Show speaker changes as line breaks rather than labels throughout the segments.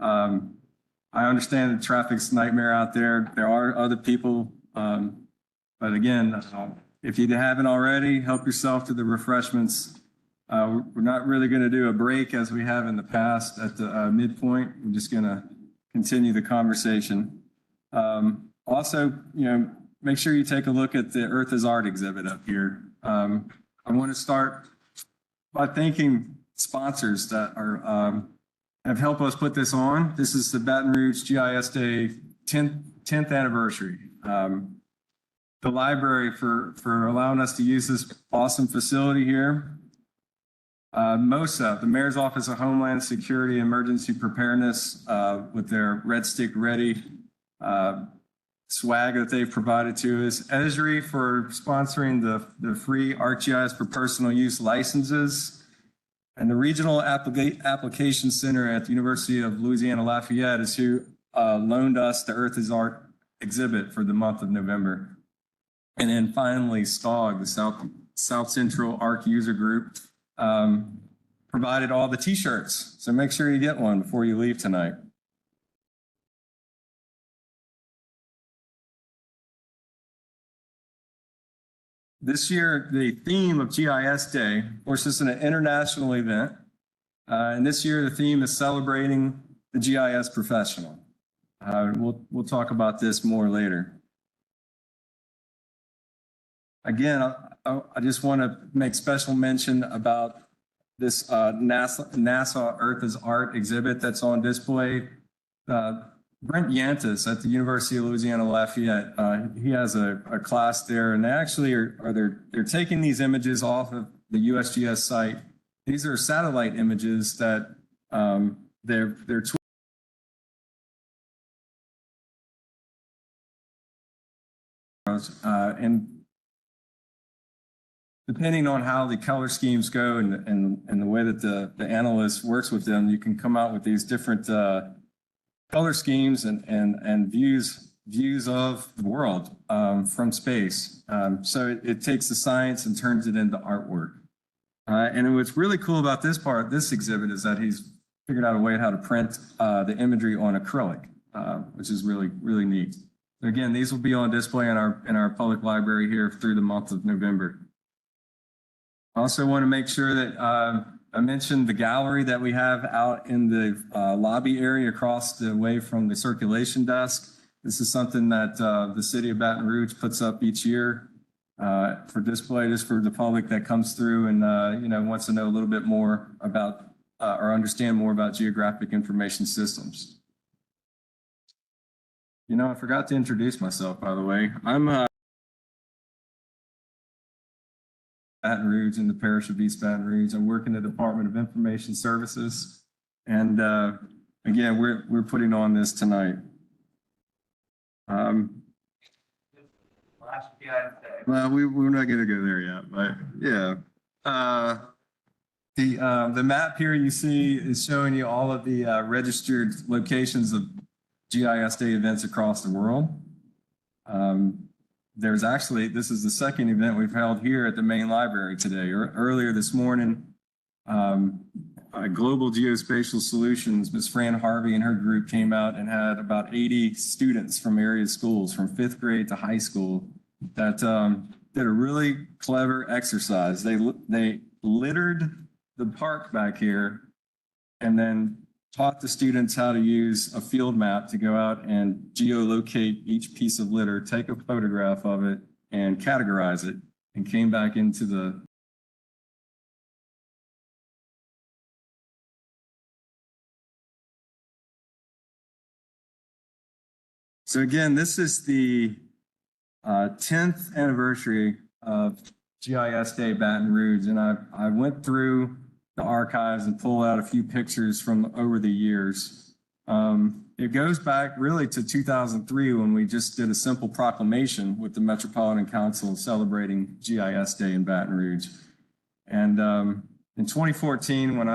I understand the traffic's nightmare out there. There are other people, but again, if you haven't already, help yourself to the refreshments. We're not really going to do a break as we have in the past at the midpoint. We're just going to continue the conversation. Also, make sure you take a look at the Earth is Art exhibit up here. I want to start by thanking sponsors that are have helped us put this on. This is the Baton Rouge GIS Day 10th anniversary. The library for allowing us to use this awesome facility here. MOSA, the Mayor's Office of Homeland Security Emergency Preparedness, with their Red Stick Ready swag that they've provided to us. Esri for sponsoring the free ArcGIS for personal use licenses. And the Regional Application Center at the University of Louisiana Lafayette is who loaned us the Earth is Art exhibit for the month of November. And then finally, SCOG, the South Central Arc User Group, provided all the t-shirts. So make sure you get one before you leave tonight. This year, the theme of GIS Day, of course, this is an international event. And this year, the theme is celebrating the GIS professional. We'll talk about this more later. Again, I just want to make special mention about this NASA Earth is Art exhibit that's on display. Brent Yantis at the University of Louisiana Lafayette, he has a class there, and they actually they're taking these images off of the USGS site. These are satellite images that they're and depending on how the color schemes go and the way that the analyst works with them, you can come out with these different color schemes and views of the world from space. So it takes the science and turns it into artwork. And what's really cool about this exhibit is that he's figured out a way how to print the imagery on acrylic, which is really, really neat. Again, these will be on display in our public library here through the month of November. I also want to make sure that I mentioned the gallery that we have out in the lobby area across the way from the circulation desk. This is something that the city of Baton Rouge puts up each year for display, just for the public that comes through and wants to know a little bit more about or understand more about geographic information systems. I forgot to introduce myself, by the way. I'm Baton Rouge in the parish of East Baton Rouge. I work in the Department of Information Services. And again, we're putting on this tonight. Well, we're not going to go there yet, but yeah. The map here you see is showing you all of the registered locations of GIS Day events across the world. This is the second event we've held here at the main library today. Earlier this morning, Global Geospatial Solutions, Ms. Fran Harvey and her group came out and had about 80 students from area schools from 5th grade to high school that did a really clever exercise. They littered the park back here and then taught the students how to use a field map to go out and geolocate each piece of litter, take a photograph of it, and categorize it, and came back into the So again, this is the 10th anniversary of GIS Day Baton Rouge, and I went through the archives and pulled out a few pictures from over the years. It goes back really to 2003 when we just did a simple proclamation with the Metropolitan Council celebrating GIS Day in Baton Rouge. And in 2014, when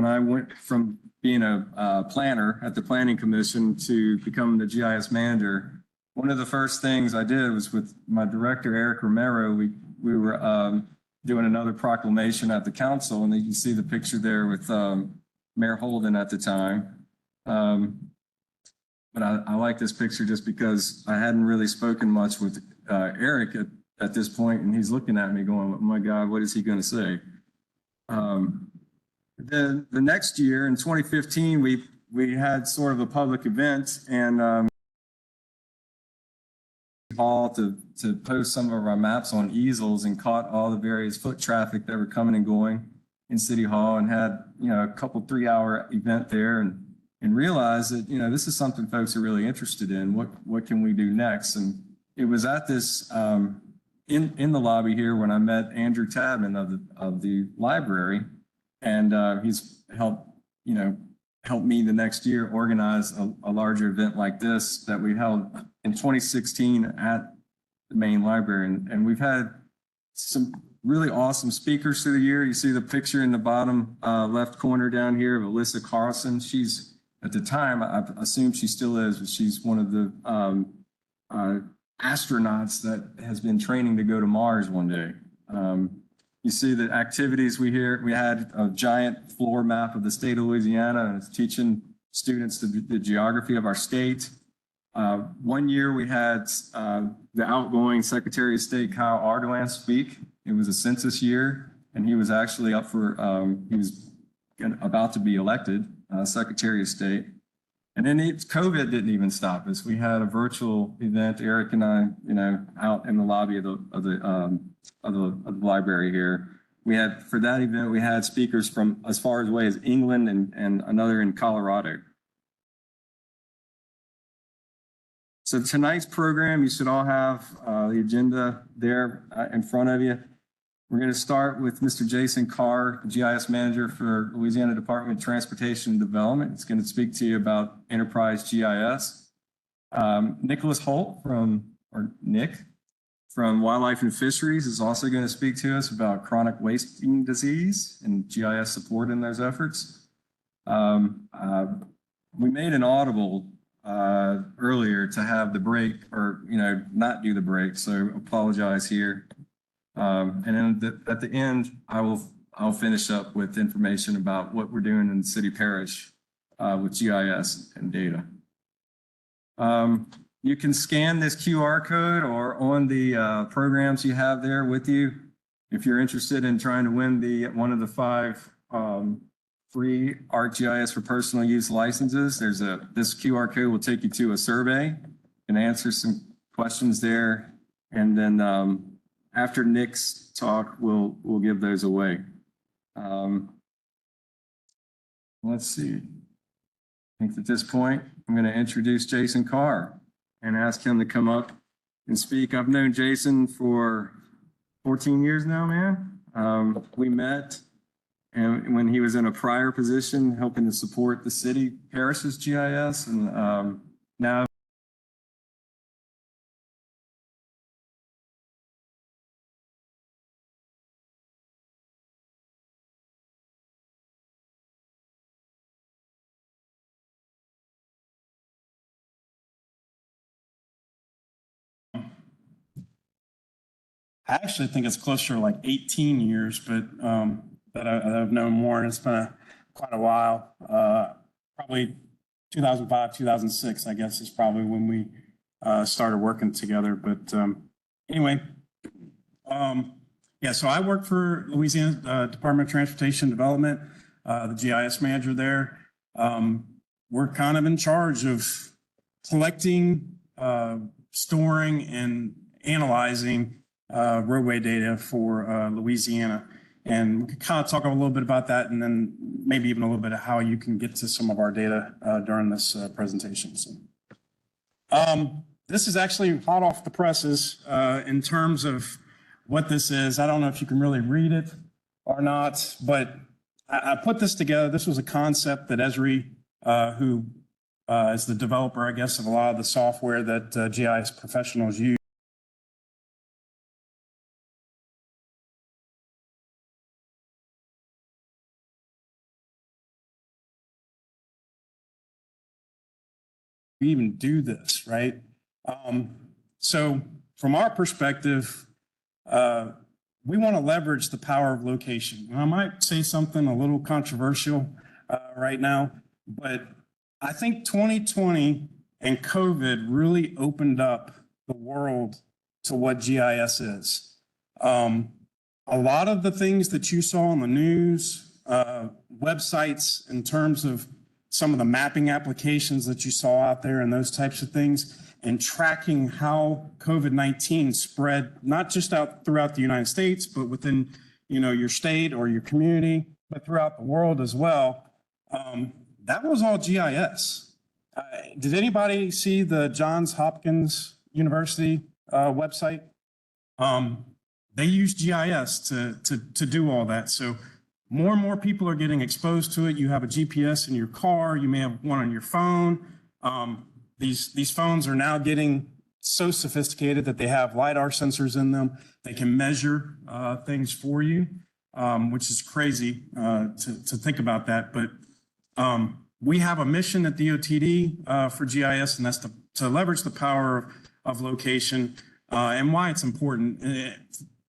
I went from being a planner at the Planning Commission to becoming the GIS manager, one of the first things I did was with my director, Eric Romero, we were doing another proclamation at the council, and you can see the picture there with Mayor Holden at the time. But I like this picture just because I hadn't really spoken much with Eric at this point, and he's looking at me going, oh my God, what is he going to say? The next year in 2015, we had sort of a public event, and Hall to post some of our maps on easels and caught all the various foot traffic that were coming and going in City Hall, and had, you know, a couple 3-hour event there, and realized that, you know, this is something folks are really interested in. What can we do next? And it was at this in the lobby here when I met Andrew Tadman of the library, and he's helped me the next year organize a larger event like this that we held in 2016 at the main library. And we've had some really awesome speakers through the year. You see the picture in the bottom left corner down here of Alyssa Carlson. She's, at the time, I assume she still is, but she's one of the astronauts that has been training to go to Mars one day. You see the activities we had a giant floor map of the state of Louisiana, and it's teaching students the geography of our state. One year we had the outgoing Secretary of State, Kyle Ardoin, speak. It was a census year, and he was actually up for, he was about to be elected Secretary of State. And then COVID didn't even stop us. We had a virtual event, Eric and I, out in the lobby of the library here. We had, for that event, we had speakers from as far away as England and another in Colorado. So tonight's program, you should all have the agenda there in front of you. We're going to start with Mr. Jason Carr, GIS manager for Louisiana Department of Transportation and Development. He's going to speak to you about enterprise GIS. Nikolas Holt Nick from Wildlife and Fisheries is also going to speak to us about chronic wasting disease and GIS support in those efforts. We made an audible earlier to have the break, or not do the break, so apologize here. And then at the end, I'll finish up with information about what we're doing in City-Parish with GIS and data. You can scan this QR code or on the programs you have there with you if you're interested in trying to win one of the 5 free ArcGIS for personal use licenses. This QR code will take you to a survey and answer some questions there, and then after Nick's talk, we'll give those away. Let's see. I think at this point, I'm going to introduce Jason Carr and ask him to come up and speak. I've known Jason for 14 years now, man. We met and when he was in a prior position helping to support the City-Parish's GIS, and now
I actually think it's closer to like 18 years, but that I've known more, and it's been quite a while. Probably 2005, 2006, I guess, is probably when we started working together. But anyway, yeah, so I work for Louisiana Department of Transportation Development, the GIS manager there. We're kind of in charge of collecting, storing, and analyzing roadway data for Louisiana. And we could kind of talk a little bit about that, and then maybe even a little bit of how you can get to some of our data during this presentation. So, this is actually hot off the presses in terms of what this is. I don't know if you can really read it or not, but I put this together. This was a concept that Esri, who is the developer, I guess, of a lot of the software that GIS professionals use, even do this, right? So from our perspective, we want to leverage the power of location. And I might say something a little controversial right now, but I think 2020 and COVID really opened up the world to what GIS is. A lot of the things that you saw on the news, websites in terms of some of the mapping applications that you saw out there and those types of things, and tracking how COVID-19 spread, not just out throughout the United States, but within, your state or your community, but throughout the world as well. That was all GIS. Did anybody see the Johns Hopkins University website? They use GIS to do all that. So more and more people are getting exposed to it. You have a GPS in your car. You may have one on your phone. These phones are now getting so sophisticated that they have LiDAR sensors in them. They can measure things for you, which is crazy to think about that. But we have a mission at DOTD for GIS, and that's to leverage the power of location and why it's important.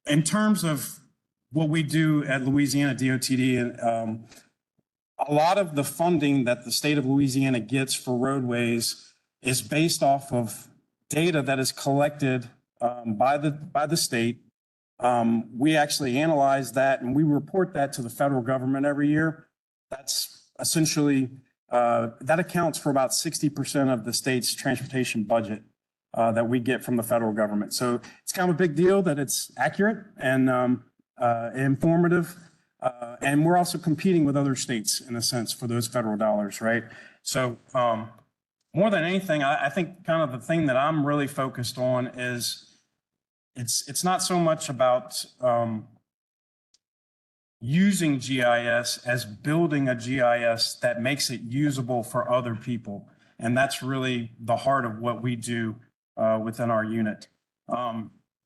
In terms of what we do at Louisiana DOTD, a lot of the funding that the state of Louisiana gets for roadways is based off of data that is collected by the state. We actually analyze that and we report that to the federal government every year. That's essentially, that accounts for about 60% of the state's transportation budget that we get from the federal government. So it's kind of a big deal that it's accurate and informative. And we're also competing with other states in a sense for those federal dollars, right? So more than anything, I think kind of the thing that I'm really focused on is it's not so much about using GIS as building a GIS that makes it usable for other people. And that's really the heart of what we do within our unit.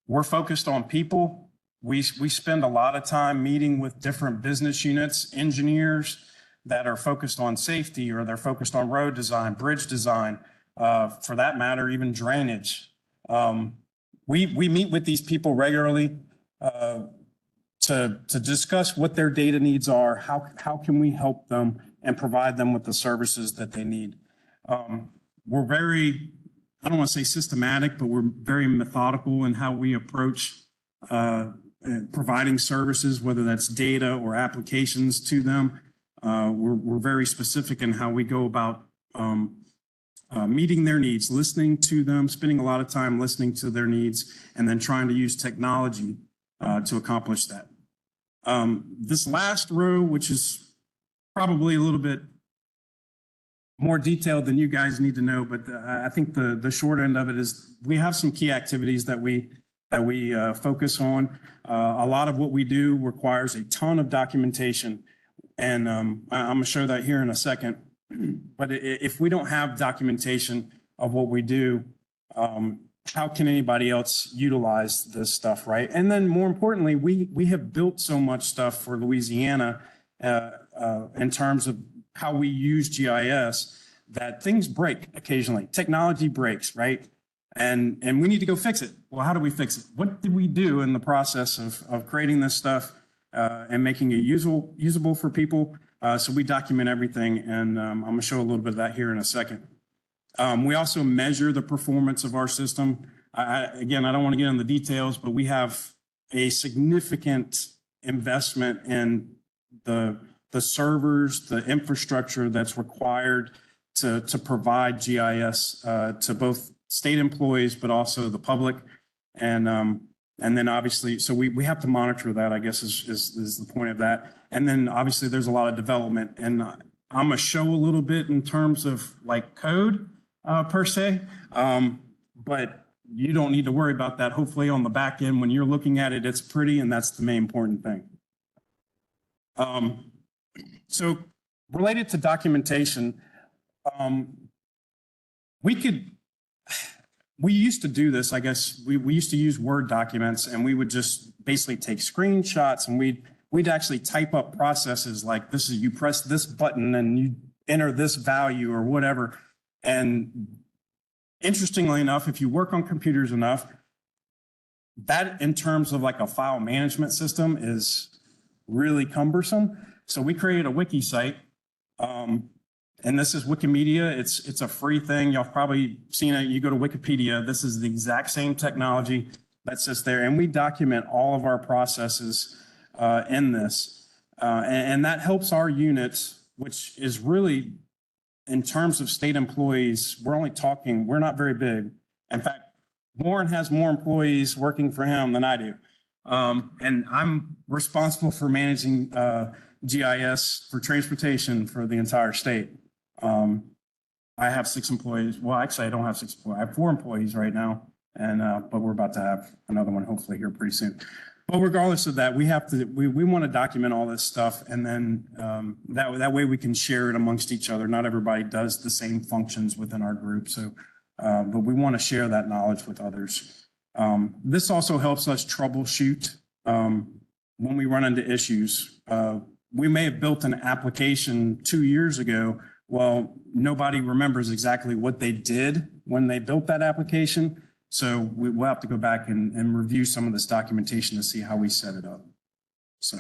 We're focused on people. We spend a lot of time meeting with different business units, engineers that are focused on safety, or they're focused on road design, bridge design, for that matter, even drainage. We meet with these people regularly to discuss what their data needs are, how can we help them and provide them with the services that they need. We're very, I don't want to say systematic, but we're very methodical in how we approach providing services, whether that's data or applications to them. We're very specific in how we go about meeting their needs, listening to them, spending a lot of time listening to their needs, and then trying to use technology to accomplish that. This last row, which is probably a little bit more detailed than you guys need to know, but I think the short end of it is we have some key activities that we focus on. A lot of what we do requires a ton of documentation, and I'm going to show that here in a second. But if we don't have documentation of what we do, how can anybody else utilize this stuff, right? And then more importantly, we have built so much stuff for Louisiana in terms of how we use GIS that things break occasionally. Technology breaks, right? And we need to go fix it. Well, how do we fix it? What did we do in the process of creating this stuff and making it usable for people? So we document everything, and I'm going to show a little bit of that here in a second. We also measure the performance of our system. Again, I don't want to get into the details, but we have a significant investment in the servers, the infrastructure that's required to provide GIS to both state employees, but also the public. And then obviously, so we have to monitor that, I guess is the point of that. And then obviously there's a lot of development, and I'm going to show a little bit in terms of like code per se, but you don't need to worry about that. Hopefully on the back end, when you're looking at it, it's pretty, and that's the main important thing. So related to documentation, we used to do this, I guess, we used to use Word documents, and we would just basically take screenshots, and we'd actually type up processes like this is, you press this button and you enter this value or whatever. And interestingly enough, if you work on computers enough, that in terms of like a file management system is really cumbersome. So we created a wiki site And this is Wikimedia. It's a free thing. Y'all probably seen it. You go to Wikipedia. This is the exact same technology that sits there. And we document all of our processes in this. And that helps our unit, which is really, in terms of state employees, we're not very big. In fact, Warren has more employees working for him than I do. And I'm responsible for managing GIS for transportation for the entire state. I have 6 employees. Well, actually, I don't have 6 employees. I have 4 employees right now, and but we're about to have another one hopefully here pretty soon. But regardless of that, we want to document all this stuff, and then that way we can share it amongst each other. Not everybody does the same functions within our group, so but we want to share that knowledge with others. This also helps us troubleshoot when we run into issues. We may have built an application 2 years ago. Well, nobody remembers exactly what they did when they built that application. So we'll have to go back and review some of this documentation to see how we set it up. So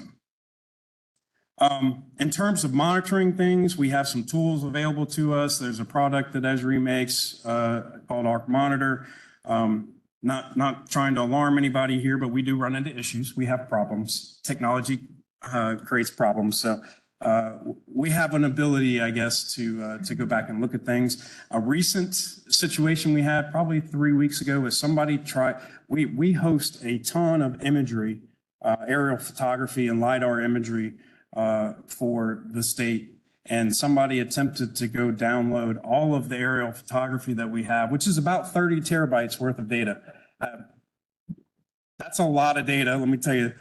in terms of monitoring things, we have some tools available to us. There's a product that Esri makes called Arc Monitor. Not trying to alarm anybody here, but we do run into issues. We have problems. Technology creates problems. So we have an ability, I guess, to go back and look at things. A recent situation we had probably 3 weeks ago was we host a ton of imagery, aerial photography and LiDAR imagery for the state. And somebody attempted to go download all of the aerial photography that we have, which is about 30 terabytes worth of data. That's a lot of data, let me tell you.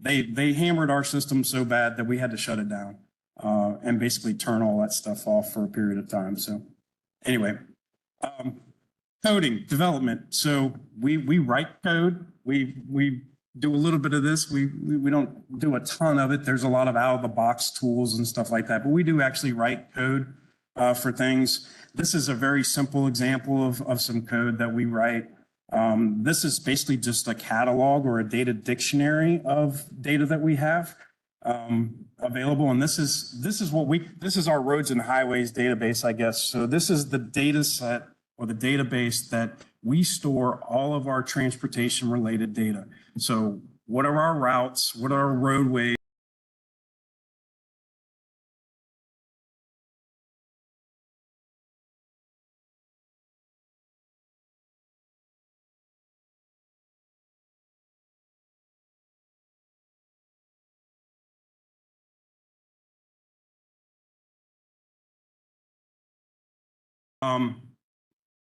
They hammered our system so bad that we had to shut it down and basically turn all that stuff off for a period of time. So anyway, coding, development. So we write code. We do a little bit of this. We don't do a ton of it. There's a lot of out-of-the-box tools and stuff like that, but we do actually write code for things. This is a very simple example of some code that we write. This is basically just a catalog or a data dictionary of data that we have available. And this is our roads and highways database, I guess. So this is the data set or the database that we store all of our transportation related data. So what are our routes? What are our roadways?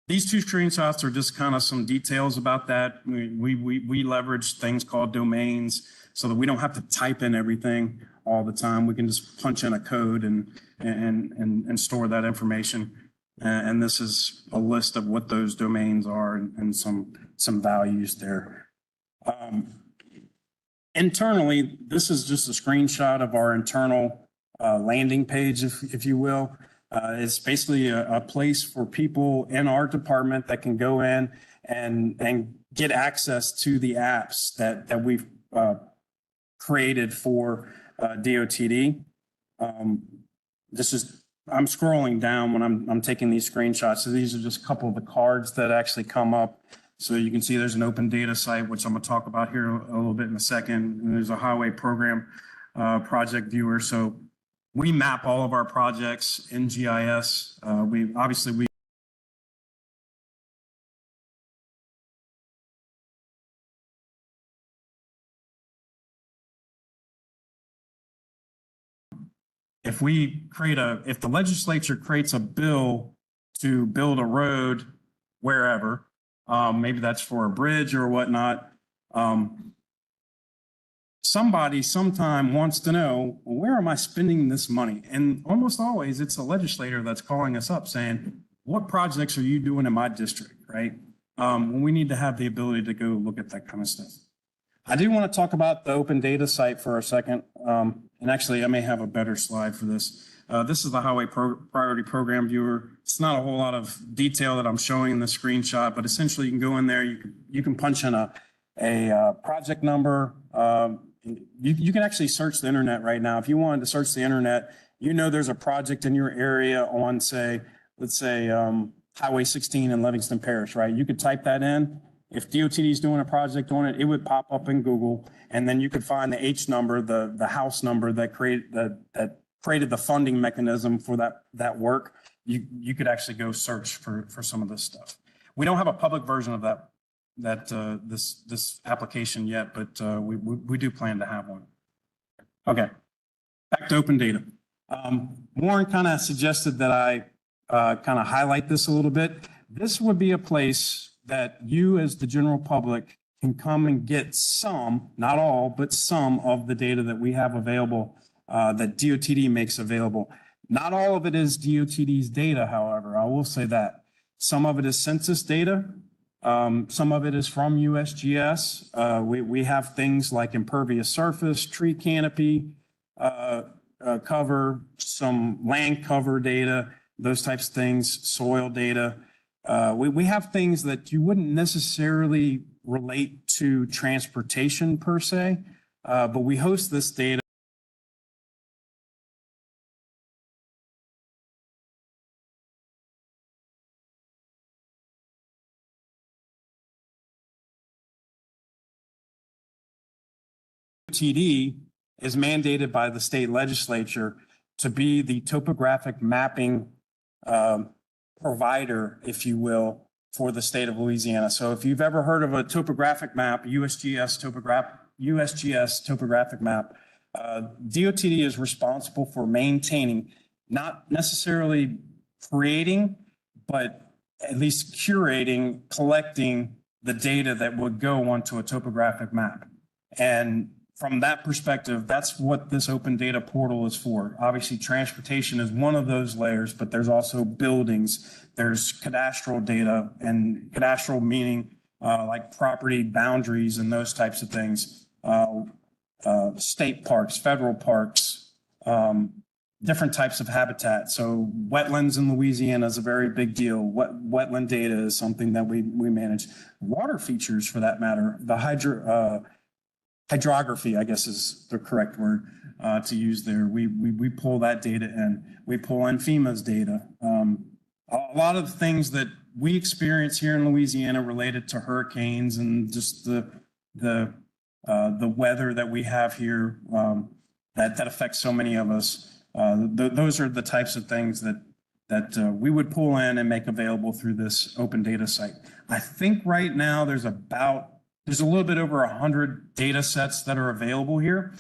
These 2 screenshots are just kind of some details about that. We leverage things called domains so that we don't have to type in everything all the time. We can just punch in a code and store that information. And this is a list of what those domains are and some values there. Internally, this is just a screenshot of our internal landing page, if you will. It's basically a place for people in our department that can go in and get access to the apps that we've created for DOTD. I'm scrolling down when I'm taking these screenshots. So these are just a couple of the cards that actually come up. So you can see there's an open data site, which I'm going to talk about here a little bit in a second. And there's a highway program project viewer. So we map all of our projects in GIS. If the legislature creates a bill to build a road wherever, maybe that's for a bridge or whatnot, somebody sometime wants to know, well, where am I spending this money? And almost always it's a legislator that's calling us up saying, what projects are you doing in my district, right? When we need to have the ability to go look at that kind of stuff. I do want to talk about the open data site for a second. And actually I may have a better slide for this. This is the highway priority program viewer. It's not a whole lot of detail that I'm showing in the screenshot, but essentially you can go in there, you can punch in a project number. You can actually search the internet right now. If you wanted to search the internet, you know there's a project in your area on, say, let's say Highway 16 in Livingston Parish, right? You could type that in. If DOTD is doing a project on it, it would pop up in Google, and then you could find the H number, the house number that created the funding mechanism for that work. You could actually go search for some of this stuff. We don't have a public version of this application yet, but we do plan to have one. Okay, back to open data. Warren kind of suggested that I kind of highlight this a little bit. This would be a place that you as the general public can come and get some, not all, but some of the data that we have available, that DOTD makes available. Not all of it is DOTD's data, however, I will say that. Some of it is census data. Some of it is from USGS. We have things like impervious surface, tree canopy, cover, some land cover data, those types of things, soil data. We have things that you wouldn't necessarily relate to transportation per se, but we host this data TD is mandated by the state legislature to be the topographic mapping provider, if you will, for the state of Louisiana. So if you've ever heard of a topographic map, USGS topographic map, DOTD is responsible for maintaining, not necessarily creating, but at least curating, collecting the data that would go onto a topographic map. And from that perspective, that's what this open data portal is for. Obviously, transportation is one of those layers, but there's also buildings, there's cadastral data, and cadastral meaning like property boundaries and those types of things, state parks, federal parks, different types of habitat. So wetlands in Louisiana is a very big deal. Wetland data is something that we manage. Water features, for that matter, the hydrography, I guess is the correct word to use there. We pull that data in. We pull in FEMA's data. A lot of things that we experience here in Louisiana related to hurricanes and just the weather that we have here that affects so many of us. Those are the types of things that we would pull in and make available through this open data site. I think right now there's a little bit over 100 data sets that are available here.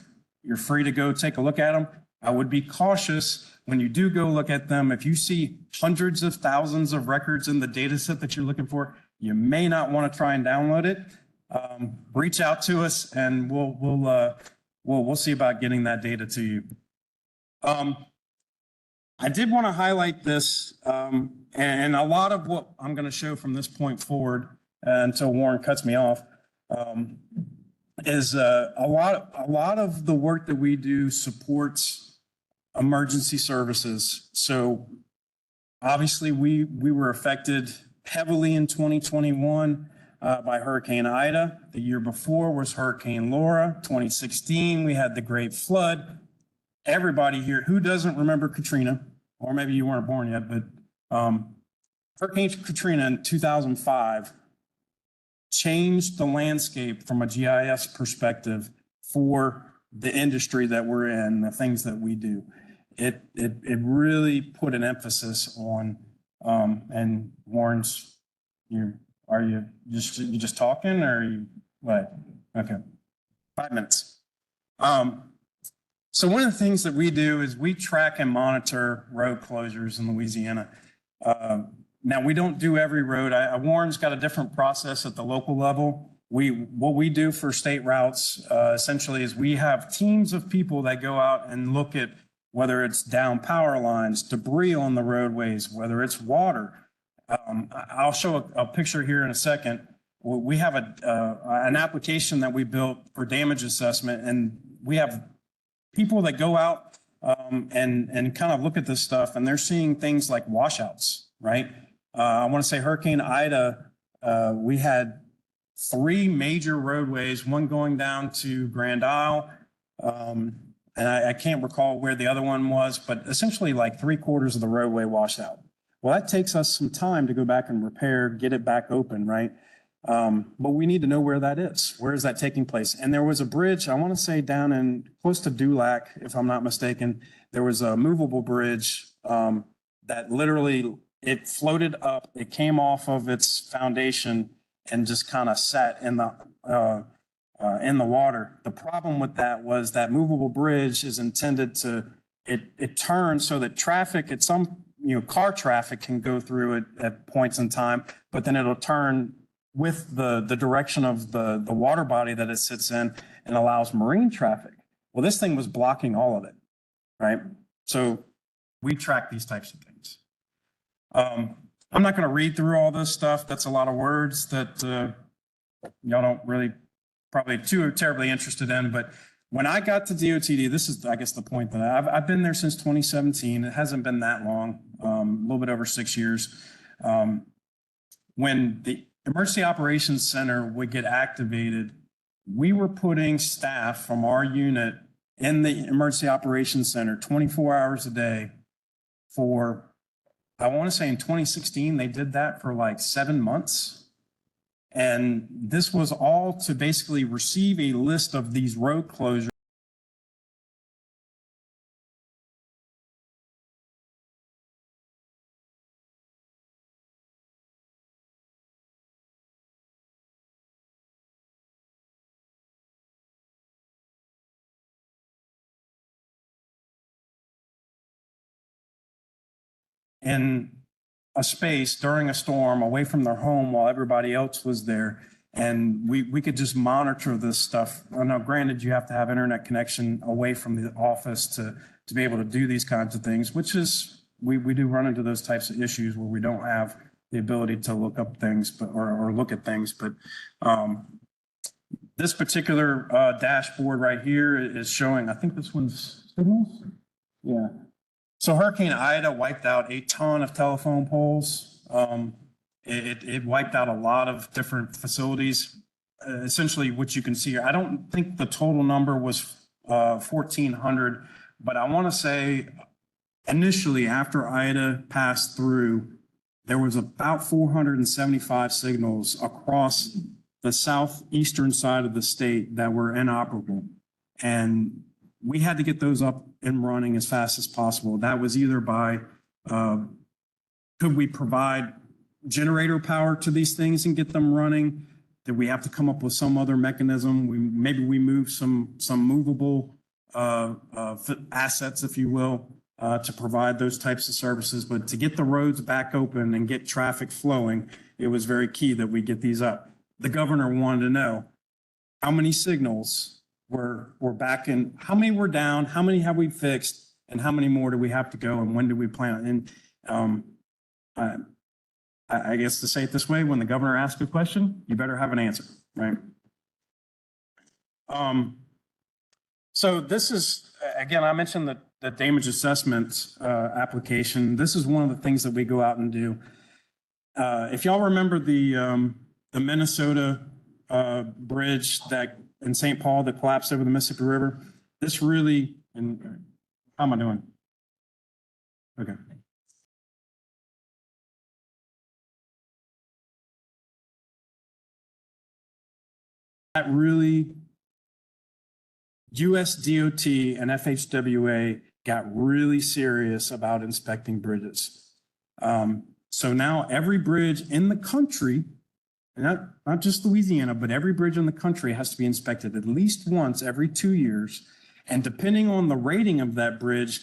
You're free to go take a look at them. I would be cautious when you do go look at them. If you see hundreds of thousands of records in the data set that you're looking for, you may not want to try and download it. Reach out to us and we'll see about getting that data to you. I did want to highlight this, and a lot of what I'm going to show from this point forward until Warren cuts me off, is a lot of the work that we do supports emergency services. So obviously we were affected heavily in 2021 by Hurricane Ida. The year before was Hurricane Laura. 2016 we had the Great Flood. Everybody here, who doesn't remember Katrina, or maybe you weren't born yet, but Hurricane Katrina in 2005 changed the landscape from a GIS perspective for the industry that we're in, the things that we do. It really put an emphasis on, and Warren's, are you just talking, or are you what? Okay, 5 minutes. So one of the things that we do is we track and monitor road closures in Louisiana. Now, we don't do every road. Warren's got a different process at the local level. What we do for state routes essentially is we have teams of people that go out and look at whether it's down power lines, debris on the roadways, whether it's water. I'll show a picture here in a second. We have an application that we built for damage assessment, and we have people that go out and kind of look at this stuff, and they're seeing things like washouts, right? I want to say Hurricane Ida, we had 3 major roadways, one going down to Grand Isle, and I can't recall where the other one was, but essentially like 3/4 of the roadway washed out. Well, that takes us some time to go back and repair, get it back open, right? But we need to know where that is. Where is that taking place? And there was a bridge, I want to say down in close to Dulac, if I'm not mistaken. There was a movable bridge that literally it floated up. It came off of its foundation and just kind of sat in the water. The problem with that was that movable bridge is intended to it turns so that traffic at some car traffic can go through it at points in time, but then it'll turn with the direction of the water body that it sits in and allows marine traffic. Well, this thing was blocking all of it, right? So we track these types of things. I'm not going to read through all this stuff. That's a lot of words that y'all don't really probably too terribly interested in. But when I got to DOTD, this is, I guess, the point that I've been there since 2017. It hasn't been that long, a little bit over 6 years. When the Emergency Operations Center would get activated, we were putting staff from our unit in the Emergency Operations Center 24 hours a day for, I want to say in 2016, they did that for like 7 months. And this was all to basically receive a list of these road closures. In a space during a storm away from their home while everybody else was there. And we could just monitor this stuff. Now, granted, you have to have internet connection away from the office to be able to do these kinds of things, which is, we do run into those types of issues where we don't have the ability to look up things, but or look at things. But this particular dashboard right here is showing, I think this one's signals. Yeah. So Hurricane Ida wiped out a ton of telephone poles. It wiped out a lot of different facilities. Essentially, what you can see here, I don't think the total number was 1,400, but I want to say initially after Ida passed through, there was about 475 signals across the southeastern side of the state that were inoperable. And we had to get those up and running as fast as possible. That was either by, could we provide generator power to these things and get them running? Did we have to come up with some other mechanism? Maybe we move some movable assets, if you will, to provide those types of services. But to get the roads back open and get traffic flowing, it was very key that we get these up. The governor wanted to know how many signals we're back in, how many were down, how many have we fixed, and how many more do we have to go, and when do we plan? And I guess to say it this way, when the governor asks a question, you better have an answer, right? So this is, again, I mentioned the damage assessment application. This is one of the things that we go out and do. If y'all remember the Minnesota bridge that in St. Paul that collapsed over the Mississippi River, this really, and how am I doing? Okay. That really, US DOT and FHWA got really serious about inspecting bridges. So now every bridge in the country, not just Louisiana, but every bridge in the country has to be inspected at least once every 2 years. And depending on the rating of that bridge,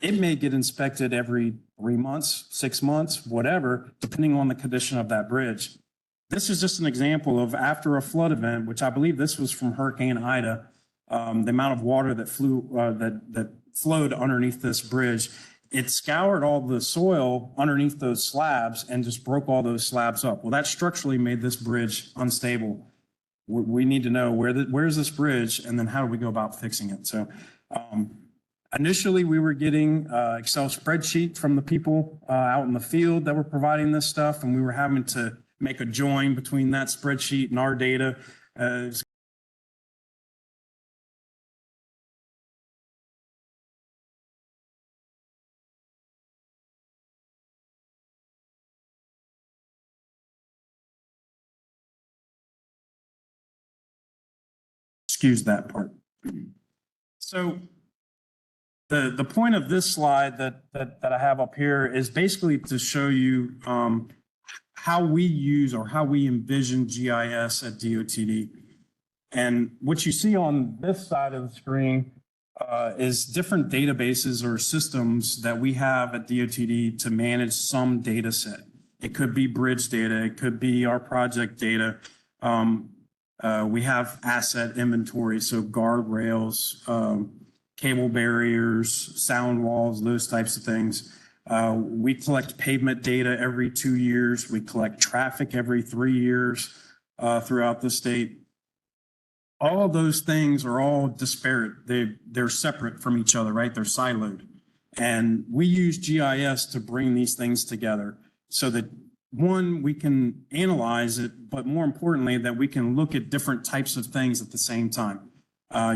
it may get inspected every 3 months, 6 months, whatever, depending on the condition of that bridge. This is just an example of after a flood event, which I believe this was from Hurricane Ida, the amount of water that flowed underneath this bridge. It scoured all the soil underneath those slabs and just broke all those slabs up. Well, that structurally made this bridge unstable. We need to know where's this bridge, and then how do we go about fixing it? So initially we were getting Excel spreadsheet from the people out in the field that were providing this stuff, and we were having to make a join between that spreadsheet and our data. excuse that part. So the point of this slide that I have up here is basically to show you how we use or how we envision GIS at DOTD. And what you see on this side of the screen is different databases or systems that we have at DOTD to manage some data set. It could be bridge data, it could be our project data. We have asset inventory, so guardrails, cable barriers, sound walls, those types of things. We collect pavement data every 2 years. We collect traffic every 3 years throughout the state. All of those things are all disparate. They're separate from each other, right? They're siloed. And we use GIS to bring these things together so that, one, we can analyze it, but more importantly, that we can look at different types of things at the same time.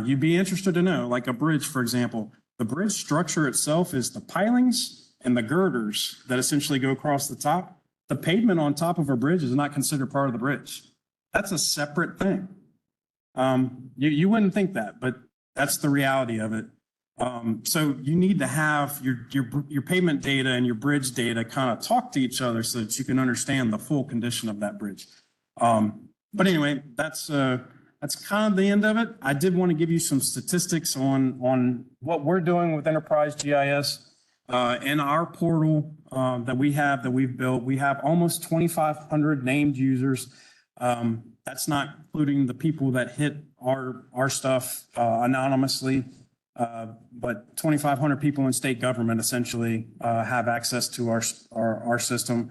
You'd be interested to know, like a bridge, for example, the bridge structure itself is the pilings and the girders that essentially go across the top. The pavement on top of a bridge is not considered part of the bridge. That's a separate thing. You wouldn't think that, but that's the reality of it. So you need to have your pavement data and your bridge data kind of talk to each other so that you can understand the full condition of that bridge. But anyway, that's kind of the end of it. I did want to give you some statistics on what we're doing with Enterprise GIS. In our portal that we've built, we have almost 2,500 named users. That's not including the people that hit our stuff anonymously. But 2,500 people in state government essentially have access to our system.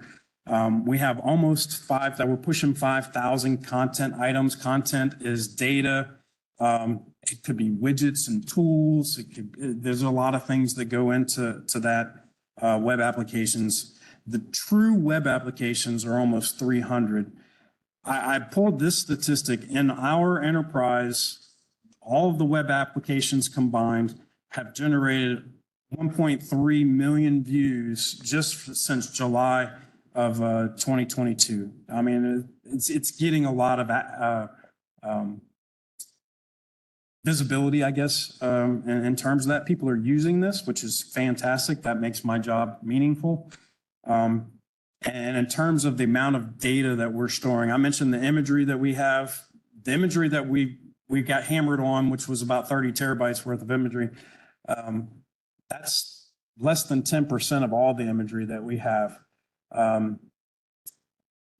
We have we're pushing 5,000 content items. Content is data. It could be widgets and tools. There's a lot of things that go into that web applications. The true web applications are almost 300. I pulled this statistic in our enterprise. All of the web applications combined have generated 1.3 million views just since July of 2022. I mean, it's getting a lot of visibility, I guess, in terms of that. People are using this, which is fantastic. That makes my job meaningful. And in terms of the amount of data that we're storing, I mentioned the imagery that we have, the imagery that we got hammered on, which was about 30 terabytes worth of imagery. That's less than 10% of all the imagery that we have.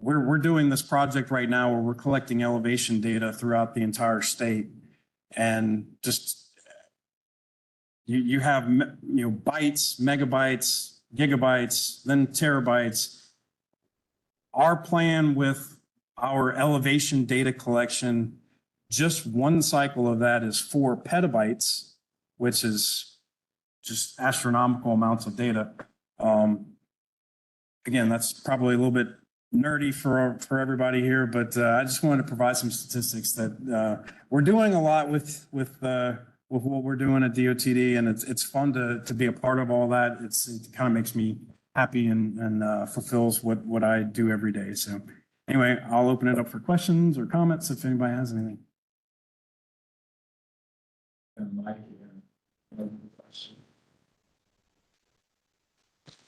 We're doing this project right now where we're collecting elevation data throughout the entire state, and just you have bytes, megabytes, gigabytes, then terabytes. Our plan with our elevation data collection, just one cycle of that is 4 petabytes, which is just astronomical amounts of data. Again, that's probably a little bit nerdy for everybody here, but I just wanted to provide some statistics that we're doing a lot with what we're doing at DOTD, and it's fun to be a part of all that. It kind of makes me happy and fulfills what I do every day. So anyway, I'll open it up for questions or comments if anybody has anything.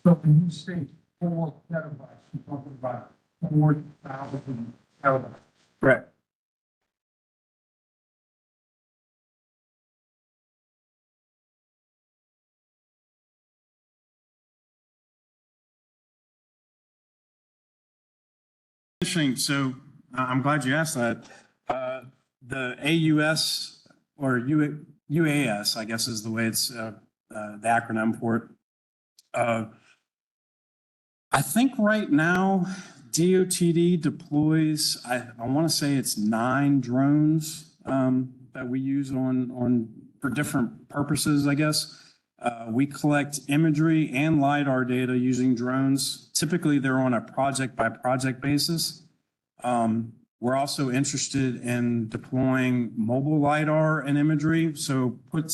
So when you say 4 petabytes, you're talking about 4,000 terabytes.
Correct. So I'm glad you asked that. The AUS or UAS, I guess is the way it's the acronym for it. I think right now DOTD deploys, I want to say it's 9 drones that we use for different purposes, I guess. We collect imagery and LiDAR data using drones. Typically, they're on a project-by-project basis. We're also interested in deploying mobile LiDAR and imagery. So put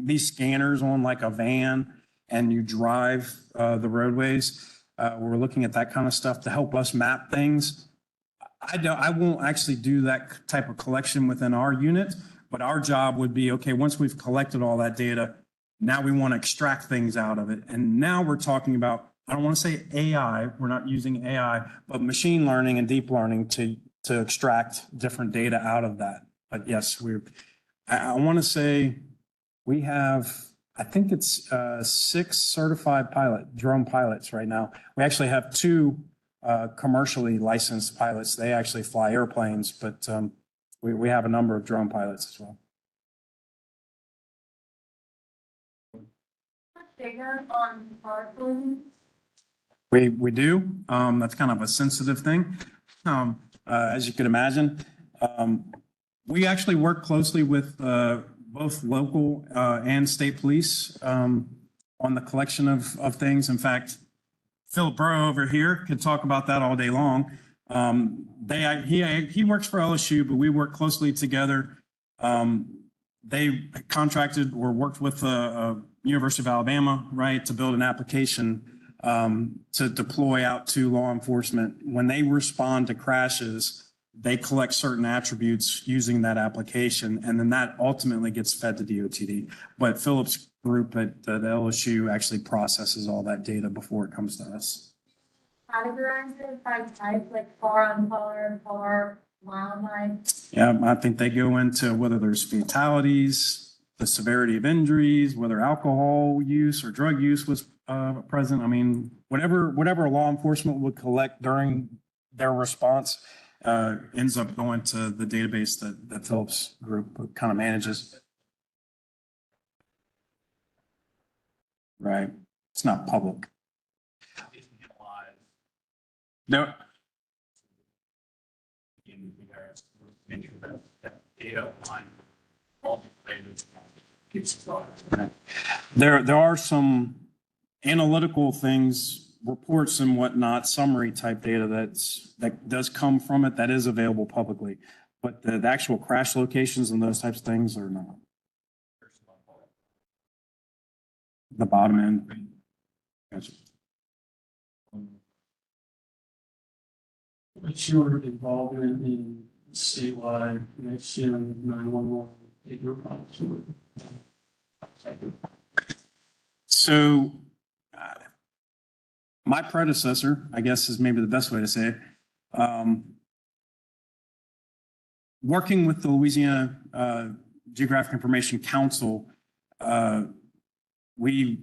these scanners on like a van and you drive the roadways. We're looking at that kind of stuff to help us map things. I won't actually do that type of collection within our unit, But our job would be, okay, once we've collected all that data, now we want to extract things out of it. And now we're talking about, I don't want to say AI, we're not using AI, but machine learning and deep learning to extract different data out of that. But yes, I want to say we have, I think it's 6 certified drone pilots right now. We actually have 2 commercially licensed pilots. They actually fly airplanes, but we have a number of drone pilots as well.
Data on smartphones?
We do. That's kind of a sensitive thing. As you could imagine, we actually work closely with both local and state police on the collection of things. In fact, Philip Burrow over here could talk about that all day long. He works for LSU, but we work closely together. They contracted or worked with University of Alabama, right, to build an application to deploy out to law enforcement. When they respond to crashes, they collect certain attributes using that application, and then that ultimately gets fed to DOTD. But Philip's group at the LSU actually processes all that data before it comes to us.
Categorize it by type, like car on car, wildlife?
Yeah, I think they go into whether there's fatalities, the severity of injuries, whether alcohol use or drug use was present. I mean, whatever law enforcement would collect during their response ends up going to the database that Philip's group kind of manages. Right. It's not public. No. There are some analytical things, reports and whatnot, summary type data that does come from it that is available publicly, but the actual crash locations and those types of things are not. The bottom end. Gotcha.
What's your involvement in statewide next gen 911
So my predecessor, I guess is maybe the best way to say it, working with the Louisiana Geographic Information Council, we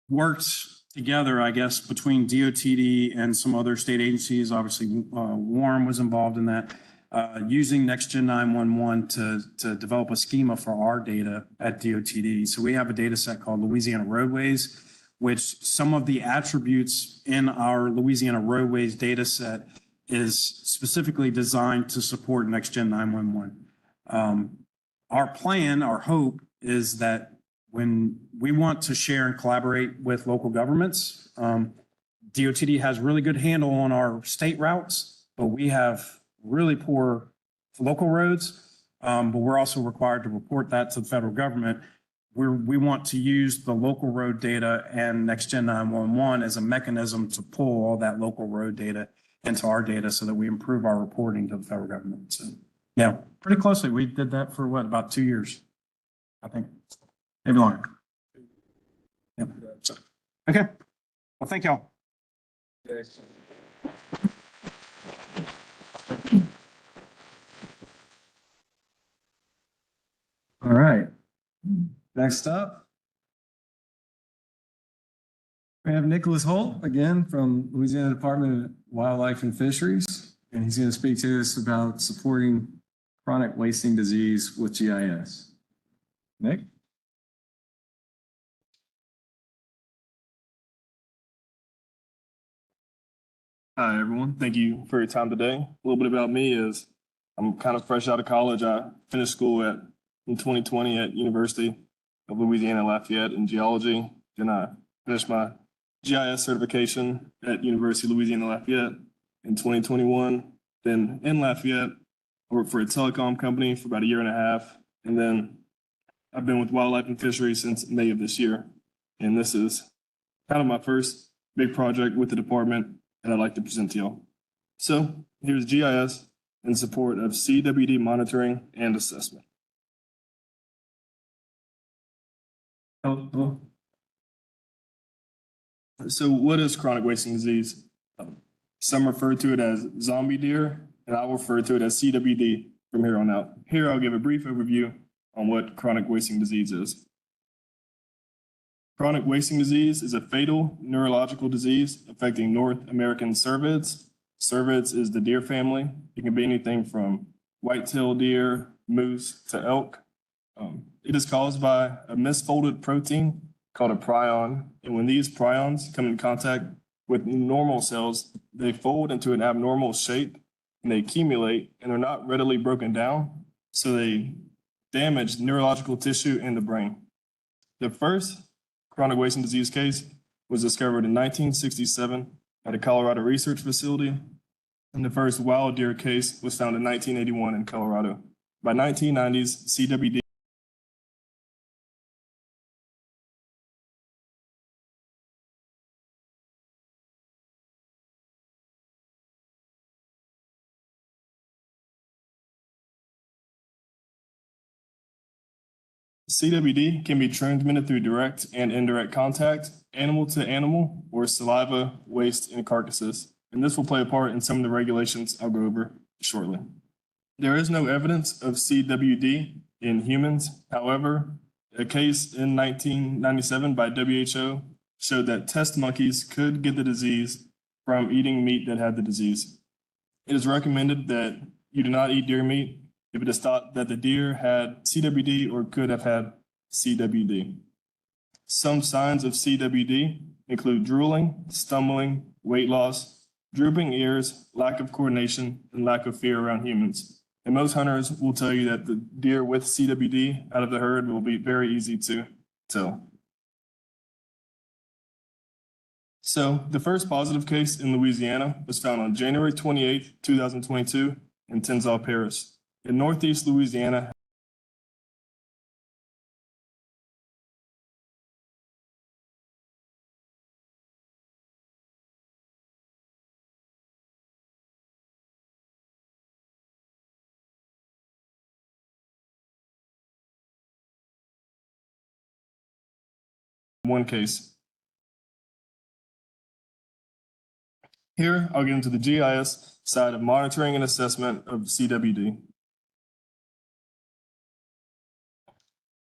worked together, I guess, between DOTD and some other state agencies. Obviously, Warren was involved in that, using NextGen 911 to develop a schema for our data at DOTD. So we have a data set called Louisiana Roadways, which some of the attributes in our Louisiana Roadways data set is specifically designed to support NextGen 911. Our plan, our hope is that when we want to share and collaborate with local governments, DOTD has really good handle on our state routes, but we have really poor local roads. But we're also required to report that to the federal government. We want to use the local road data and NextGen 911 as a mechanism to pull all that local road data into our data so that we improve our reporting to the federal government. So yeah, pretty closely. We did that for what, about 2 years, I think. Maybe longer. Yep. So, okay. Well, thank y'all.
All right. Next up, we have Nikolas Holt again from Louisiana Department of Wildlife and Fisheries, and he's going to speak to us about supporting chronic wasting disease with GIS. Nick?
Hi, everyone. Thank you for your time today. A little bit about me is I'm kind of fresh out of college. I finished school in 2020 at University of Louisiana Lafayette in geology. Then I finished my GIS certification at University of Louisiana Lafayette in 2021. Then in Lafayette, I worked for a telecom company for about a year and a half. And then I've been with Wildlife and Fisheries since May of this year. And this is kind of my first big project with the department that I'd like to present to y'all. So here's GIS in support of CWD monitoring and assessment. Hello. So what is chronic wasting disease? Some refer to it as zombie deer, and I will refer to it as CWD from here on out. Here, I'll give a brief overview on what chronic wasting disease is. Chronic wasting disease is a fatal neurological disease affecting North American cervids. Cervids is the deer family. It can be anything from white-tailed deer, moose, to elk. It is caused by a misfolded protein called a prion, and when these prions come in contact with normal cells, they fold into an abnormal shape and they accumulate and are not readily broken down, so they damage neurological tissue in the brain. The first chronic wasting disease case was discovered in 1967 at a Colorado research facility, and the first wild deer case was found in 1981 in Colorado. By 1990s, CWD CWD can be transmitted through direct and indirect contact, animal to animal, or saliva, waste, and carcasses. And this will play a part in some of the regulations I'll go over shortly. There is no evidence of CWD in humans. However, a case in 1997 by WHO showed that test monkeys could get the disease from eating meat that had the disease. It is recommended that you do not eat deer meat if it is thought that the deer had CWD or could have had CWD. Some signs of CWD include drooling, stumbling, weight loss, drooping ears, lack of coordination, and lack of fear around humans. And most hunters will tell you that the deer with CWD out of the herd will be very easy to tell. So the first positive case in Louisiana was found on January 28, 2022 in City-Parish. In Northeast Louisiana, one case. Here, I'll get into the GIS side of monitoring and assessment of CWD.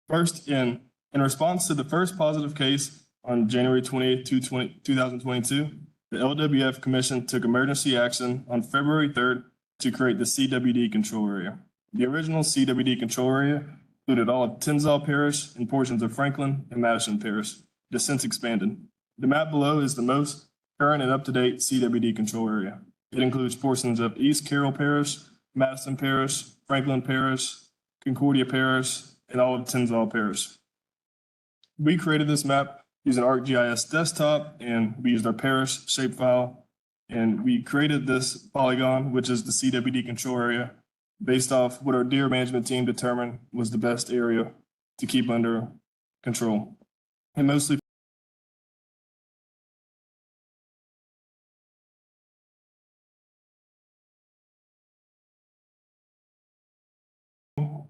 First, in response to the first positive case on January 28, 2022, the LWF Commission took emergency action on February 3rd to create the CWD control area. The original CWD control area included all of City-Parish and portions of Franklin and Madison Parish. It has since expanded. The map below is the most current and up-to-date CWD control area. It includes portions of East Carroll Parish, Madison Parish, Franklin Parish, Concordia Parish, and all of City-Parish. We created this map using ArcGIS desktop, and we used our parish shapefile, and we created this polygon, which is the CWD control area, based off what our deer management team determined was the best area to keep under control. And mostly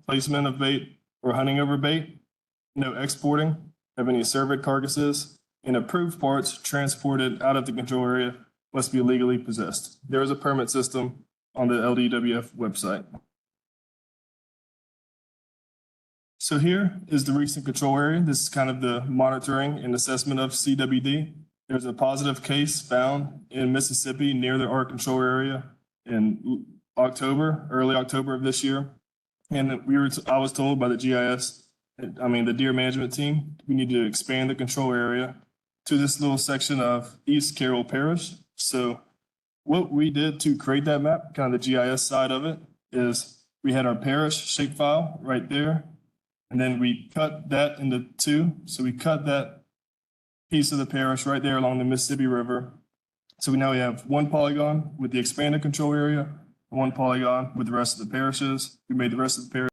placement of bait or hunting over bait, no exporting of any cervid carcasses, and approved parts transported out of the control area must be legally possessed. There is a permit system on the LDWF website. So here is the recent control area. This is kind of the monitoring and assessment of CWD. There's a positive case found in Mississippi near the ARC control area in early October of this year. And I was told by the the deer management team, we need to expand the control area to this little section of East Carroll Parish. So what we did to create that map, kind of the GIS side of it, is we had our parish shapefile right there. And then we cut that into two. So we cut that piece of the parish right there along the Mississippi River. So now we have one polygon with the expanded control area, one polygon with the rest of the parishes. We made the rest of the parish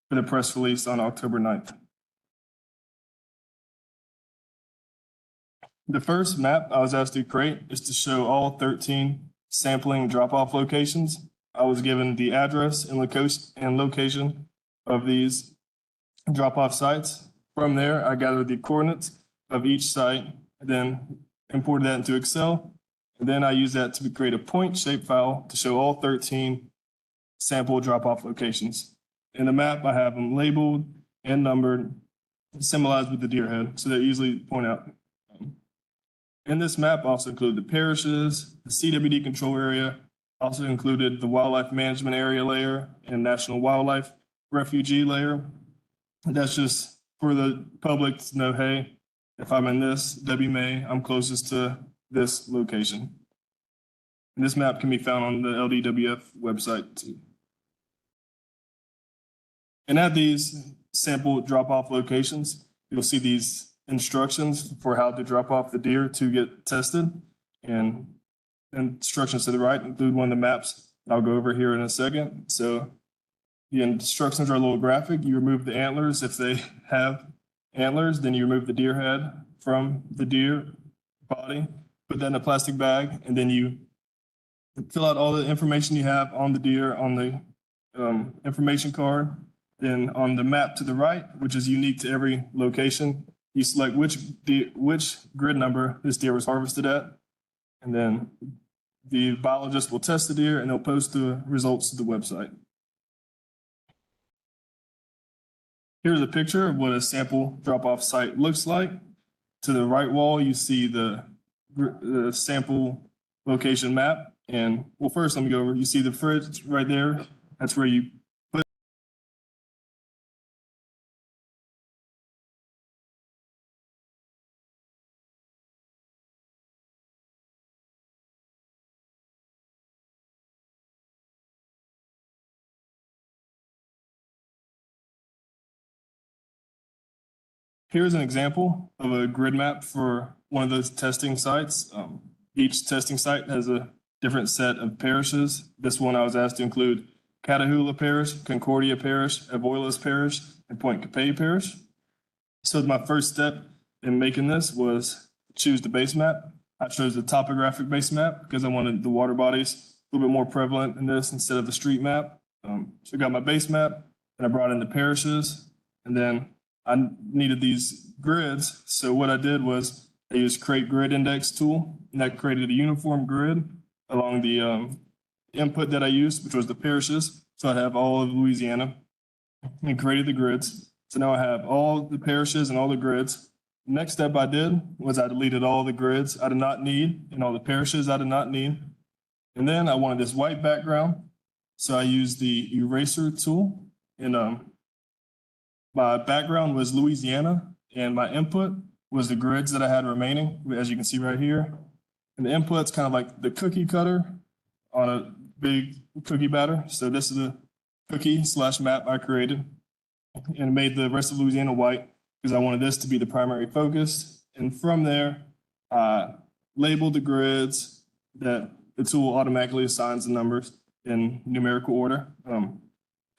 for the press release on October 9th. The first map I was asked to create is to show all 13 sampling drop-off locations. I was given the address and location of these drop-off sites. From there, I gathered the coordinates of each site, then imported that into Excel. And then I used that to create a point shape file to show all 13 sample drop-off locations. In the map, I have them labeled and numbered, symbolized with the deer head, so they're easily point out. In this map, I also included the parishes, the CWD control area, also included the wildlife management area layer and national wildlife refugee layer. And that's just for the public to know, hey, if I'm in this WMA, I'm closest to this location. And this map can be found on the LDWF website too. And at these sample drop-off locations, you'll see these instructions for how to drop off the deer to get tested. And instructions to the right include one of the maps I'll go over here in a second. So the instructions are a little graphic. You remove the antlers if they have antlers, then you remove the deer head from the deer body, put that in a plastic bag, and then you fill out all the information you have on the deer on the information card. Then on the map to the right, which is unique to every location, you select which grid number this deer was harvested at. And then the biologist will test the deer and they'll post the results to the website. Here's a picture of what a sample drop-off site looks like. To the right wall, you see the sample location map. And well, first let me go over, you see the fridge right there. That's where you put. Here's an example of a grid map for one of those testing sites. Each testing site has a different set of parishes. This one I was asked to include Catahoula Parish, Concordia Parish, Avoyelles Parish, and Point Capay Parish. So my first step in making this was choose the base map. I chose the topographic base map because I wanted the water bodies a little bit more prevalent in this instead of the street map. So I got my base map and I brought in the parishes, and then I needed these grids. So what I did was I used create grid index tool, and that created a uniform grid along the input that I used, which was the parishes. So I have all of Louisiana and created the grids. So now I have all the parishes and all the grids. Next step I did was I deleted all the grids I did not need and all the parishes I did not need. And then I wanted this white background. So I used the eraser tool, and my background was Louisiana and my input was the grids that I had remaining, as you can see right here. And the input's kind of like the cookie cutter on a big cookie batter. So this is the cookie / map I created and made the rest of Louisiana white because I wanted this to be the primary focus. And from there, I labeled the grids that the tool automatically assigns the numbers in numerical order.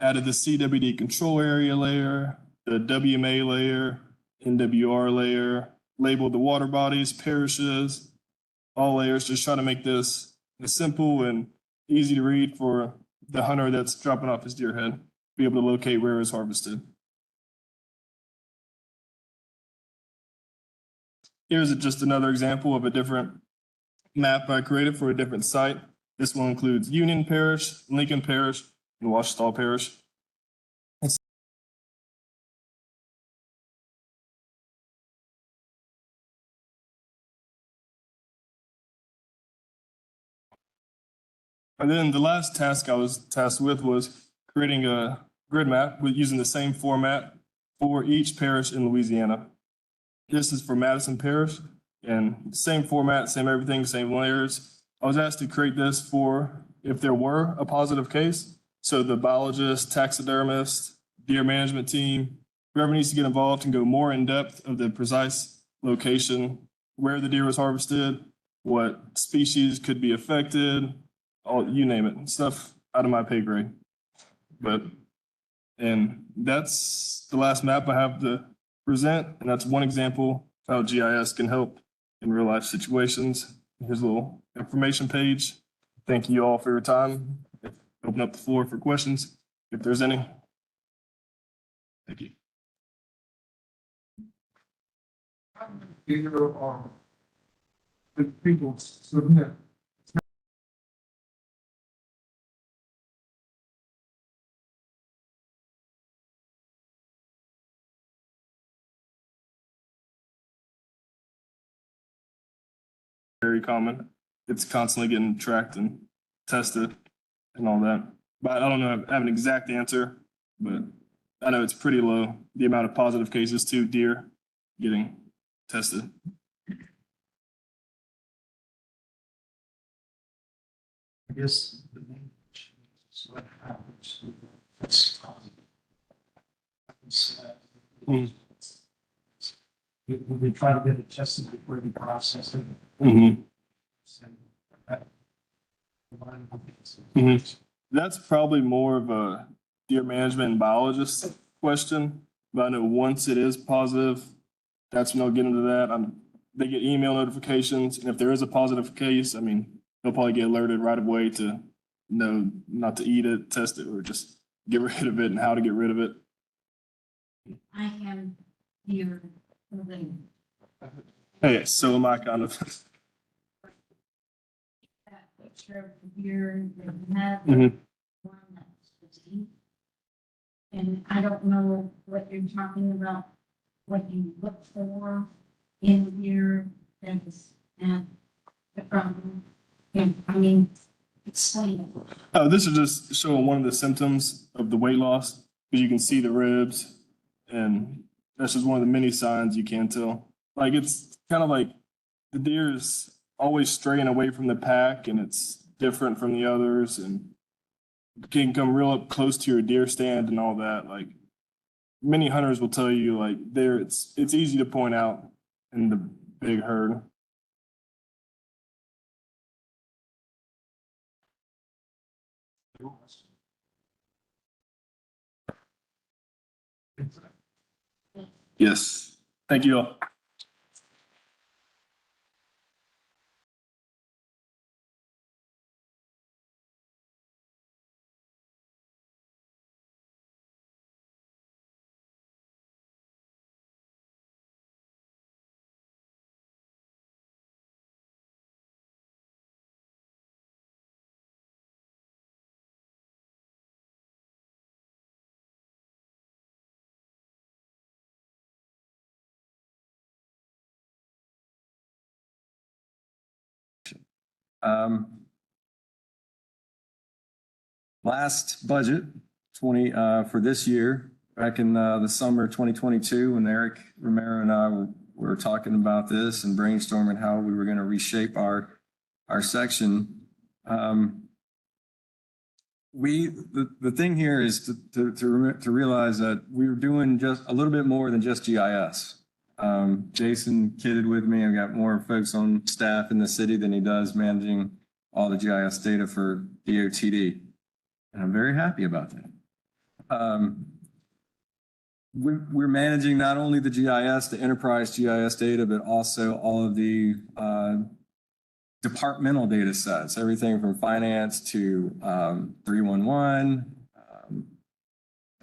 Added the CWD control area layer, the WMA layer, NWR layer, labeled the water bodies, parishes, all layers, just try to make this simple and easy to read for the hunter that's dropping off his deer head, be able to locate where it was harvested. Here's just another example of a different map I created for a different site. This one includes Union Parish, Lincoln Parish, and Washita Parish. And then the last task I was tasked with was creating a grid map with using the same format for each parish in Louisiana. This is for Madison Parish, and same format, same everything, same layers. I was asked to create this for if there were a positive case. So the biologist, taxidermist, deer management team, whoever needs to get involved and go more in depth of the precise location, where the deer was harvested, what species could be affected, all, you name it, stuff out of my pay grade. And that's the last map I have to present, and that's one example of how GIS can help in real life situations. Here's a little information page. Thank you all for your time. Open up the floor for questions, if there's any. Thank you.
Either the people submit.
Very common. It's constantly getting tracked and tested and all that. But I don't know, I have an exact answer, but I know it's pretty low, the amount of positive cases to deer getting tested.
I guess the main question is what happens. That's
Mm.
we try to get it tested before we process it.
Mm-hmm. Mm-hmm. That's probably more of a deer management and biologist question, but I know once it is positive, that's when they'll get into that. They get email notifications, and if there is a positive case, I mean, they'll probably get alerted right away to know not to eat it, test it, or just get rid of it and how to get rid of it.
I am here living
Hey, so am I kind of.
that picture of the deer that you have.
Mhm.
One that's fifty. And I don't know what you're talking about, what you look for in the deer that is at the problem. And I mean, explain it.
Oh, this is just showing one of the symptoms of the weight loss, because you can see the ribs, and that's just one of the many signs you can tell. Like, it's kind of like the deer is always straying away from the pack, and it's different from the others, and can come real up close to your deer stand and all that. Like, many hunters will tell you, like, it's easy to point out in the big herd. Yes. Thank you all.
Last budget, for this year, back in the summer of 2022, when Eric Romero and I were talking about this and brainstorming how we were going to reshape our section. The thing here is to realize that we were doing just a little bit more than just GIS. Jason kidded with me. I've got more folks on staff in the city than he does managing all the GIS data for DOTD. And I'm very happy about that. We're managing not only the GIS, the enterprise GIS data, but also all of the departmental data sets, everything from finance to 311.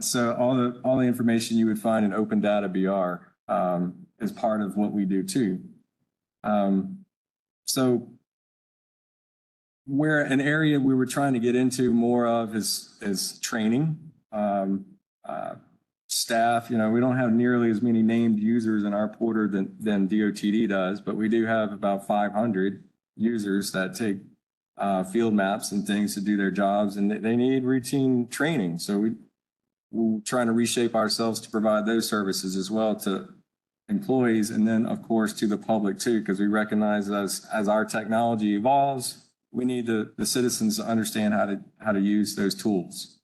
So all the information you would find in Open Data BR is part of what we do too. So where an area we were trying to get into more of is training. Staff, we don't have nearly as many named users in our portal than DOTD does, but we do have about 500 users that take field maps and things to do their jobs, and they need routine training. So we're trying to reshape ourselves to provide those services as well to employees, and then of course to the public too, because we recognize as our technology evolves, we need the citizens to understand how to use those tools.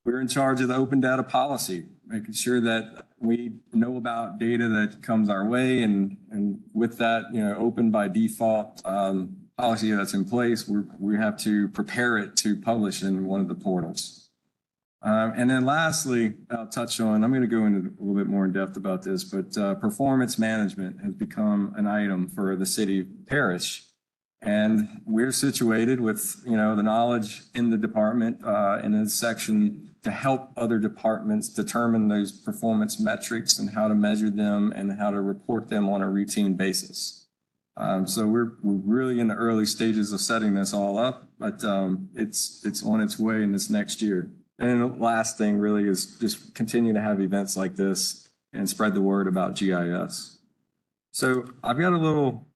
We're in charge of the open data policy, making sure that we know about data that comes our way, and with that, open by default policy that's in place, we have to prepare it to publish in one of the portals. And then lastly, I'll touch on, I'm going to go into a little bit more in depth about this, but performance management has become an item for the City-Parish. And we're situated with, the knowledge in the department, in this section to help other departments determine those performance metrics and how to measure them and how to report them on a routine basis. So we're really in the early stages of setting this all up, but it's on its way in this next year. And the last thing really is just continue to have events like this and spread the word about GIS. So I've got a little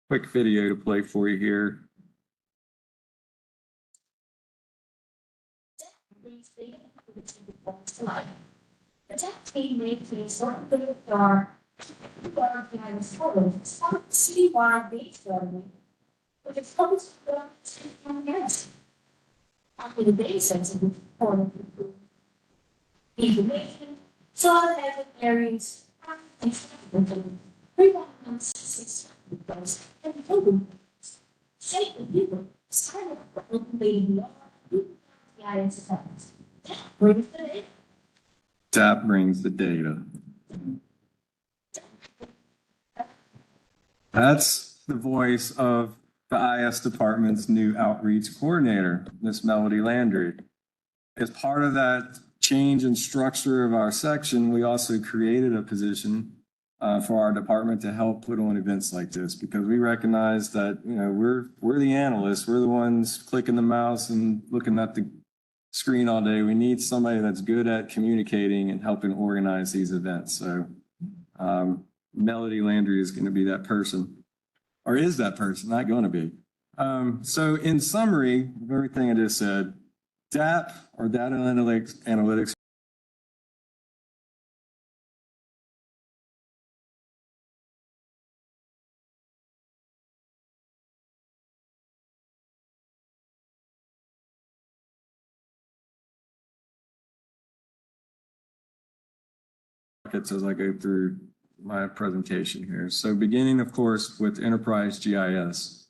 quick video to play for you here.
The tax being made to a certain bit of dark, behind the photo, it's not a citywide base government, but it's focused on city county. After the basis of the report information, so that areas and 3,600 and total shape the people sign up for open law, GIS effects.
That brings the data. That's the voice of the IS department's new outreach coordinator, Miss Melody Landry. As part of that change in structure of our section, we also created a position for our department to help put on events like this, because we recognize that, we're the analysts, we're the ones clicking the mouse and looking at the screen all day. We need somebody that's good at communicating and helping organize these events. So Melody Landry is going to be that person, or is that person, not going to be. So in summary of everything I just said, DAP, or data analytics as I go through my presentation here. So beginning, of course, with Enterprise GIS.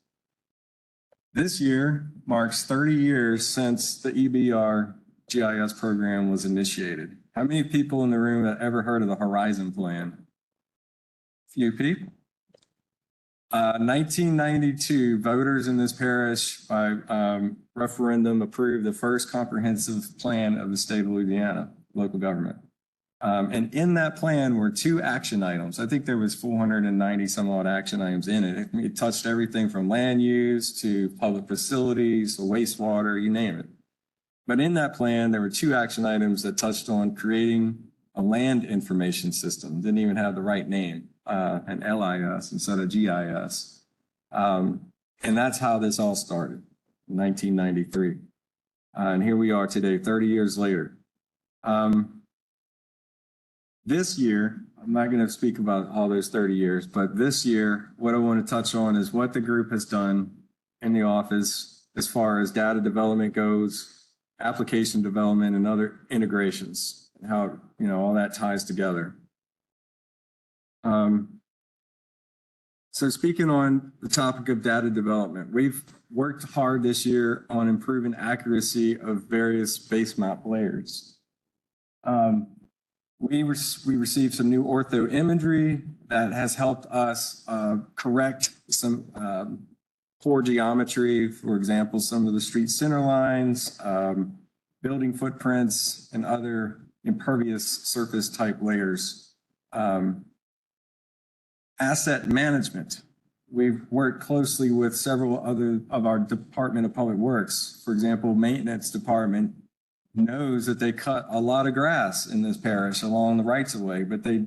This year marks 30 years since the EBR GIS program was initiated. How many people in the room have ever heard of the Horizon Plan? Few people. 1992, voters in this parish by referendum approved the first comprehensive plan of the state of Louisiana, local government. And in that plan were 2 action items. I think there was 490 some odd action items in it. It touched everything from land use to public facilities, to wastewater, you name it. But in that plan, there were 2 action items that touched on creating a land information system. Didn't even have the right name, an LIS instead of GIS. And that's how this all started in 1993. And here we are today, 30 years later. This year, I'm not going to speak about all those 30 years, but this year, what I want to touch on is what the group has done in the office as far as data development goes, application development, and other integrations, and how, all that ties together. So speaking on the topic of data development, we've worked hard this year on improving accuracy of various base map layers. We received some new ortho imagery that has helped us correct some poor geometry. For example, some of the street center lines, building footprints, and other impervious surface type layers. Asset management. We've worked closely with several other of our Department of Public Works. For example, maintenance department knows that they cut a lot of grass in this parish along the rights of way, but they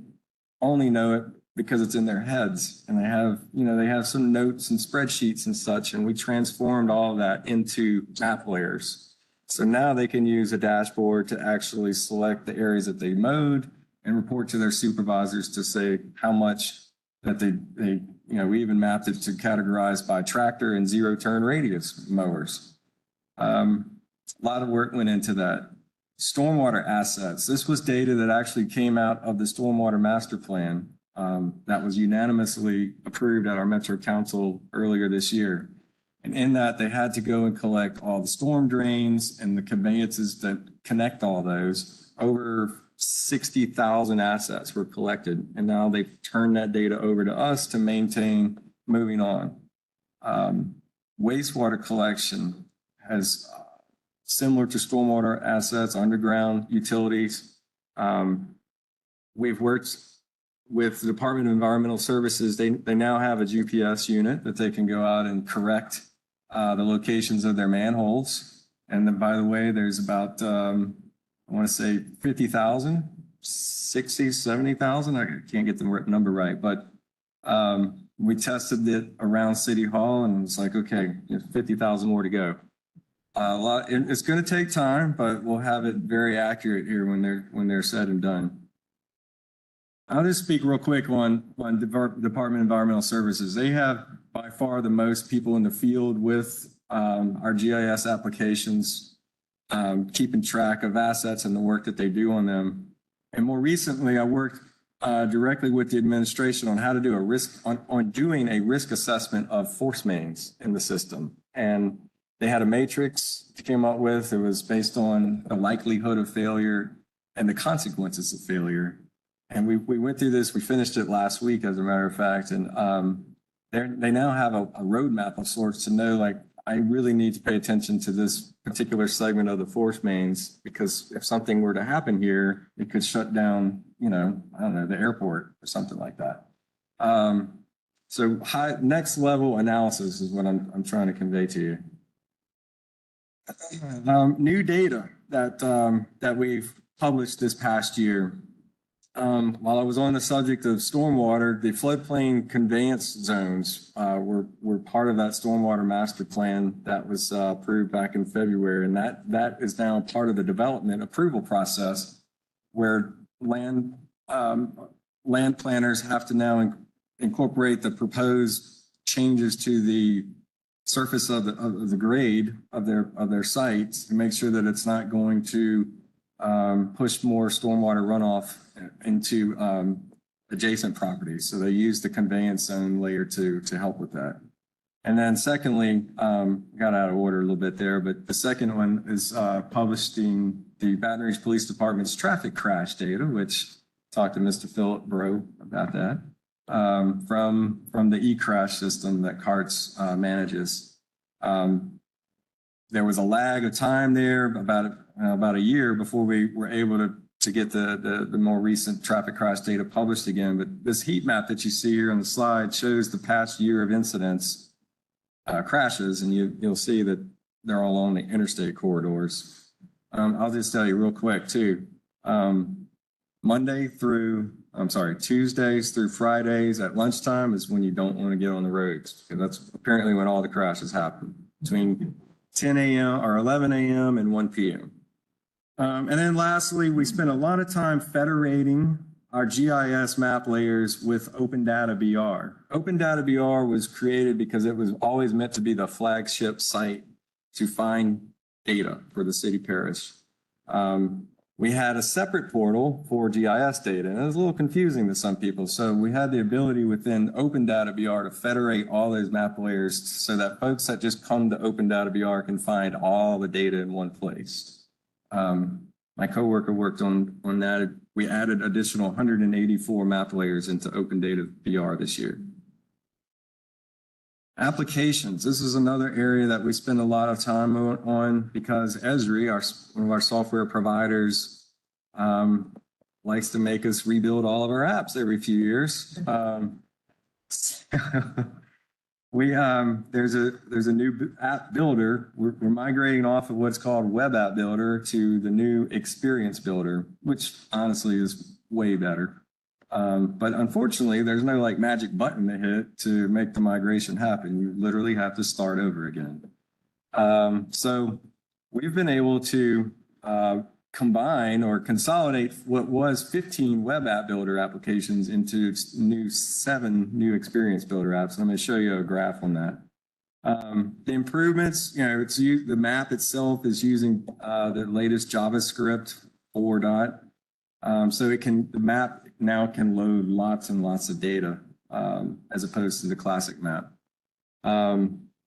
only know it because it's in their heads. And they have some notes and spreadsheets and such, and we transformed all of that into map layers. So now they can use a dashboard to actually select the areas that they mowed and report to their supervisors to say how much that we even mapped it to categorize by tractor and 0-turn radius mowers. A lot of work went into that. Stormwater assets. This was data that actually came out of the Stormwater Master Plan that was unanimously approved at our Metro Council earlier this year. And in that, they had to go and collect all the storm drains and the conveyances that connect all those. Over 60,000 assets were collected, and now they've turned that data over to us to maintain moving on. Wastewater collection has similar to stormwater assets, underground utilities. We've worked with the Department of Environmental Services. They now have a GPS unit that they can go out and correct the locations of their manholes. And then, by the way, there's about, I want to say 50,000, 60, 70,000. I can't get the number right, but we tested it around City Hall and it's like, okay, 50,000 more to go. It's going to take time, but we'll have it very accurate here when they're said and done. I'll just speak real quick on Department of Environmental Services. They have by far the most people in the field with our GIS applications, keeping track of assets and the work that they do on them. And more recently, I worked directly with the administration on how to do a risk, on doing a risk assessment of force mains in the system. And they had a matrix to came up with. It was based on the likelihood of failure and the consequences of failure. And we went through this, we finished it last week, as a matter of fact, and they now have a roadmap of sorts to know, like, I really need to pay attention to this particular segment of the force mains, because if something were to happen here, it could shut down, I don't know, the airport or something like that. So next level analysis is what I'm trying to convey to you. New data that we've published this past year. While I was on the subject of stormwater, the floodplain conveyance zones were part of that stormwater master plan that was approved back in February. And that is now part of the development approval process, where land planners have to now incorporate the proposed changes to the surface of the grade of their sites to make sure that it's not going to push more stormwater runoff into adjacent properties. So they use the conveyance zone layer to help with that. And then secondly, got out of order a little bit there, but the second one is publishing the Baton Rouge Police Department's traffic crash data, which talked to Mr. Philip Bro about that, from the e-crash system that CARTS manages. There was a lag of time there, about a year before we were able to get the more recent traffic crash data published again. But this heat map that you see here on the slide shows the past year of incidents, crashes, and you'll see that they're all on the interstate corridors. I'll just tell you real quick too. Tuesdays through Fridays at lunchtime is when you don't want to get on the roads, because that's apparently when all the crashes happen, between 10 a.m. or 11 a.m. and 1 p.m. And then lastly, we spent a lot of time federating our GIS map layers with Open Data BR. Open Data BR was created because it was always meant to be the flagship site to find data for the City-Parish. We had a separate portal for GIS data, and it was a little confusing to some people. So we had the ability within Open Data BR to federate all those map layers so that folks that just come to Open Data BR can find all the data in one place. My coworker worked on that. We added additional 184 map layers into Open Data BR this year. Applications. This is another area that we spend a lot of time on because Esri, one of our software providers, likes to make us rebuild all of our apps every few years. There's a new app builder. We're migrating off of what's called Web App Builder to the new Experience Builder, which honestly is way better. But unfortunately, there's no like magic button to hit to make the migration happen. You literally have to start over again. So we've been able to combine or consolidate what was 15 Web App Builder applications into 7 new Experience Builder apps. And I'm going to show you a graph on that. The improvements, the map itself is using the latest JavaScript 4. So the map now can load lots and lots of data as opposed to the classic map.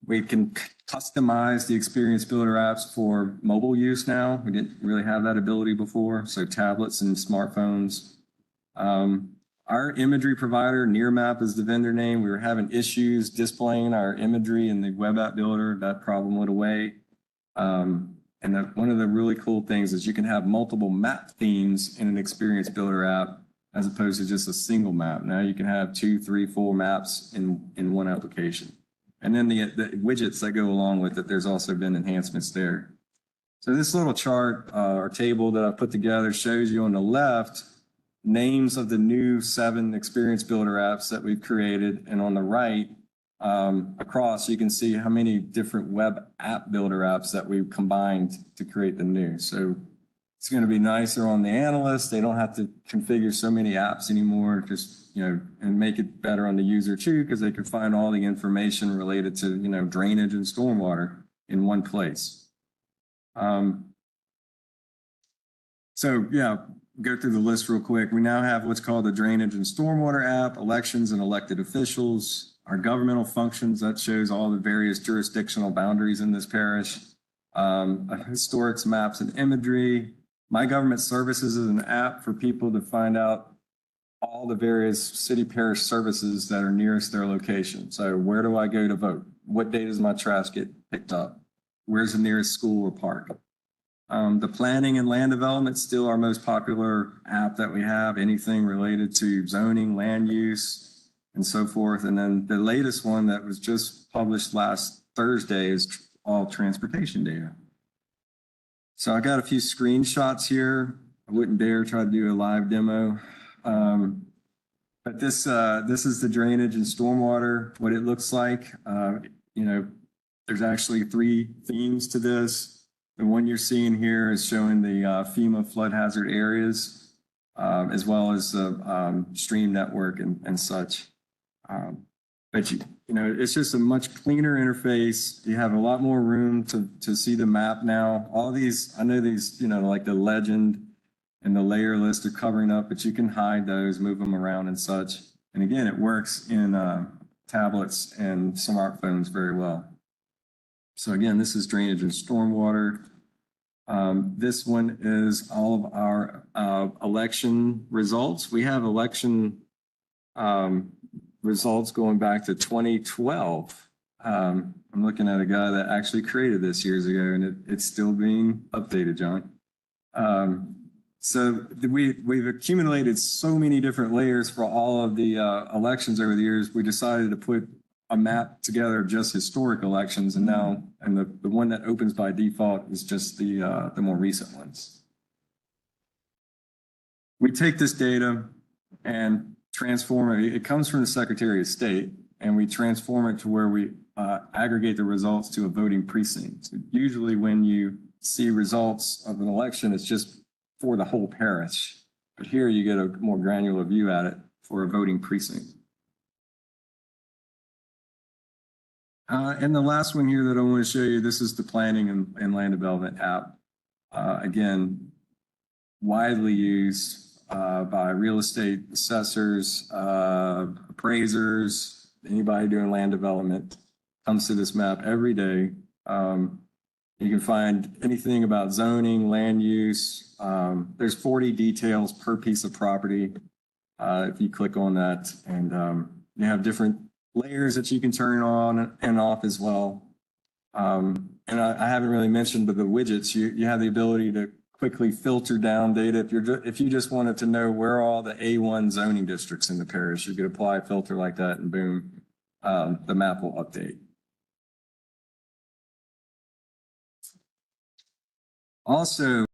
We can customize the Experience Builder apps for mobile use now. We didn't really have that ability before, so tablets and smartphones. Our imagery provider, Nearmap is the vendor name. We were having issues displaying our imagery in the web app builder. That problem went away. One of the really cool things is you can have multiple map themes in an Experience Builder app as opposed to just a single map. Now you can have 2, 3, 4 maps in one application. And then the widgets that go along with it, there's also been enhancements there. So this little chart or table that I put together shows you on the left names of the new 7 Experience Builder apps that we've created. And on the right, across, you can see how many different web app builder apps that we've combined to create the new. So it's going to be nicer on the analysts. They don't have to configure so many apps anymore, just, and make it better on the user too, because they can find all the information related to, drainage and stormwater in one place. So yeah, go through the list real quick. We now have what's called the Drainage and Stormwater app, elections and elected officials, our governmental functions that shows all the various jurisdictional boundaries in this parish, historics, maps, and imagery. My Government Services is an app for people to find out all the various city-parish services that are nearest their location. So where do I go to vote? What day does my trash get picked up? Where's the nearest school or park? The planning and land development, still our most popular app that we have, anything related to zoning, land use, and so forth. And then the latest one that was just published last Thursday is all transportation data. So I got a few screenshots here. I wouldn't dare try to do a live demo. But this is the drainage and stormwater, what it looks like. There's actually 3 themes to this. The one you're seeing here is showing the FEMA flood hazard areas, as well as the stream network and such. But it's just a much cleaner interface. You have a lot more room to see the map now. All these, I know these, like the legend and the layer list are covering up, but you can hide those, move them around and such. And again, it works in tablets and smartphones very well. So again, this is drainage and stormwater. This one is all of our election results. We have election results going back to 2012. I'm looking at a guy that actually created this years ago, and it's still being updated, John. So we've accumulated so many different layers for all of the elections over the years. We decided to put a map together of just historic elections, and the one that opens by default is just the more recent ones. We take this data and transform it. It comes from the Secretary of State, and we transform it to where we aggregate the results to a voting precinct. So usually when you see results of an election, it's just for the whole parish. But here you get a more granular view at it for a voting precinct. And the last one here that I want to show you, this is the planning and land development app. Again, widely used by real estate assessors, appraisers, anybody doing land development comes to this map every day. You can find anything about zoning, land use. There's 40 details per piece of property if you click on that, and you have different layers that you can turn on and off as well. And I haven't really mentioned, but the widgets, you have the ability to quickly filter down data. If you just wanted to know where all the A1 zoning districts in the parish, you could apply a filter like that, and boom, the map will update. Also,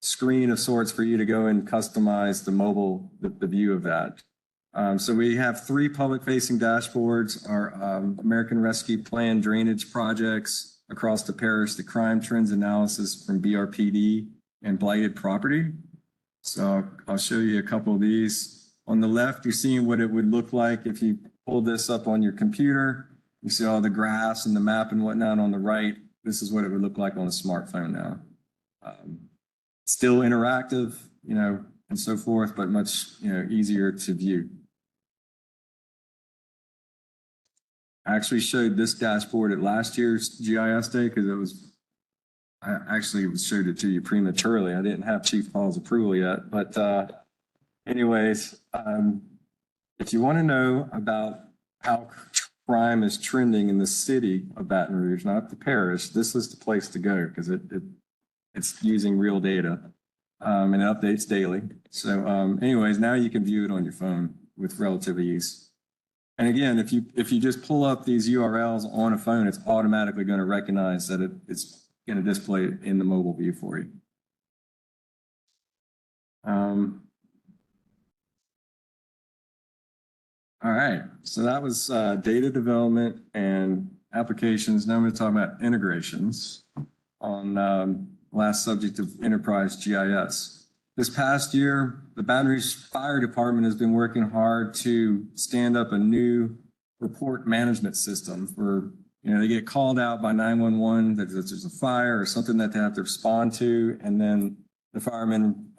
screen of sorts for you to go and customize the view of that. So we have 3 public facing dashboards, our American Rescue Plan drainage projects, across the parish, the crime trends analysis from BRPD and blighted property. So I'll show you a couple of these. On the left, you're seeing what it would look like if you pull this up on your computer. You see all the graphs and the map and whatnot. On the right, this is what it would look like on a smartphone now. Still interactive, and so forth, but much, easier to view. I actually showed this dashboard at last year's GIS day because I actually showed it to you prematurely. I didn't have Chief Paul's approval yet, but anyways, if you want to know about how crime is trending in the city of Baton Rouge, not the parish, this is the place to go because it's using real data and it updates daily. So anyways, now you can view it on your phone with relative ease. And again, if you just pull up these URLs on a phone, it's automatically going to recognize that it's going to display it in the mobile view for you. All right, so that was data development and applications. Now I'm going to talk about integrations on last subject of enterprise GIS. This past year, the Baton Rouge Fire Department has been working hard to stand up a new report management system for, they get called out by 911 that there's a fire or something that they have to respond to, and then the firemen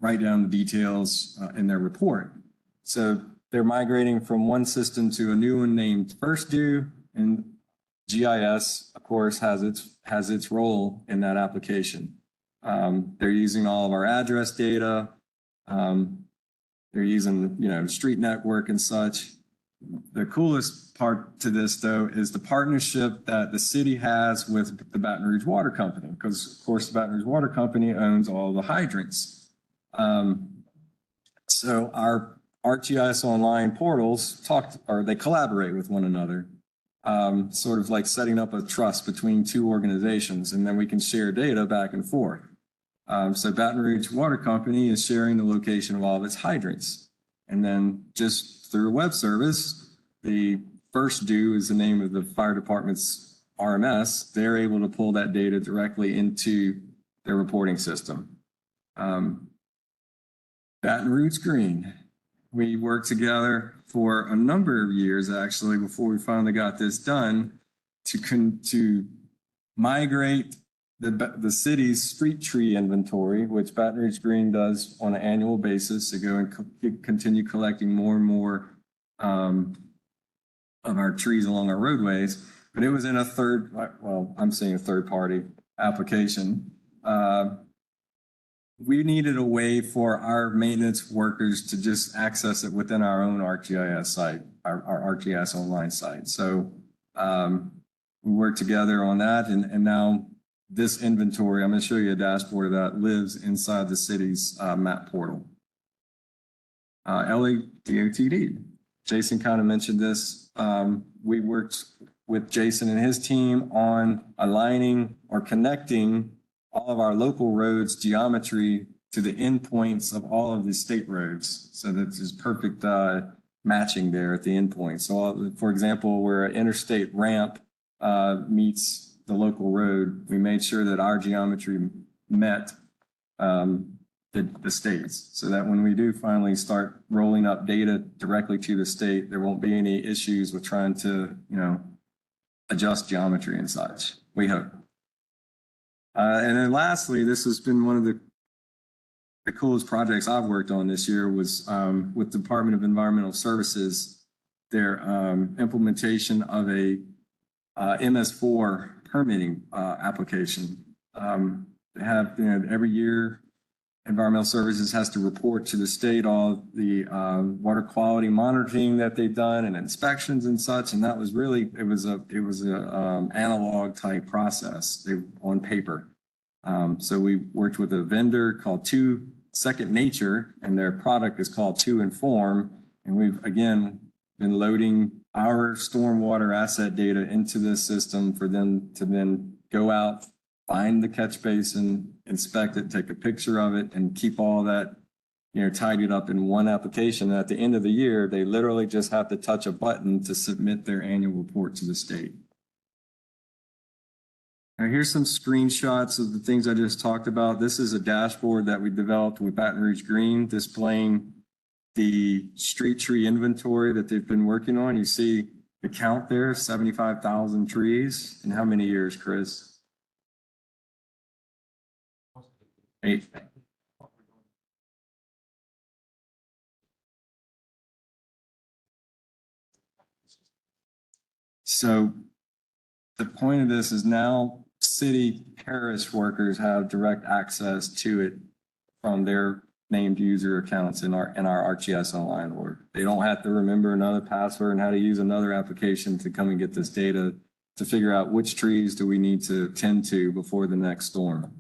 write down the details in their report. So they're migrating from one system to a new one named First Due, and GIS, of course, has its role in that application. They're using all of our address data. They're using, street network and such. The coolest part to this, though, is the partnership that the city has with the Baton Rouge Water Company, because, of course, the Baton Rouge Water Company owns all the hydrants. So our ArcGIS Online portals they collaborate with one another, sort of like setting up a trust between two organizations, and then we can share data back and forth. So Baton Rouge Water Company is sharing the location of all of its hydrants. And then just through a web service, the First Due is the name of the fire department's RMS. They're able to pull that data directly into their reporting system. Baton Rouge Green. We worked together for a number of years, actually, before we finally got this done to migrate the city's street tree inventory, which Baton Rouge Green does on an annual basis, to go and continue collecting more and more of our trees along our roadways. But it was in I'm saying a third party application. We needed a way for our maintenance workers to just access it within our own ArcGIS site, our ArcGIS Online site. So we worked together on that, and now this inventory, I'm going to show you a dashboard of that, lives inside the city's map portal. LADOTD. Jason kind of mentioned this. We worked with Jason and his team on aligning or connecting all of our local roads geometry to the endpoints of all of the state roads. So that there's perfect matching there at the endpoint. So for example, where an interstate ramp meets the local road, we made sure that our geometry met the states, so that when we do finally start rolling up data directly to the state, there won't be any issues with trying to, adjust geometry and such, we hope. And then lastly, this has been one of the coolest projects I've worked on this year was with the Department of Environmental Services, their implementation of a MS4 permitting application. They have, every year, Environmental Services has to report to the state all the water quality monitoring that they've done and inspections and such. And that was really, it was a analog type process on paper. So we worked with a vendor called Second Nature, and their product is called 2Inform. And we've, again, been loading our stormwater asset data into this system for them to then go out, find the catch basin, inspect it, take a picture of it, and keep all that, tidied up in one application. And at the end of the year, they literally just have to touch a button to submit their annual report to the state. Now, here's some screenshots of the things I just talked about. This is a dashboard that we developed with Baton Rouge Green displaying the street tree inventory that they've been working on. You see the count there, 75,000 trees. In how many years, Chris? 8. So the point of this is now City-Parish workers have direct access to it from their named user accounts in our ArcGIS Online org. They don't have to remember another password and how to use another application to come and get this data to figure out which trees do we need to tend to before the next storm.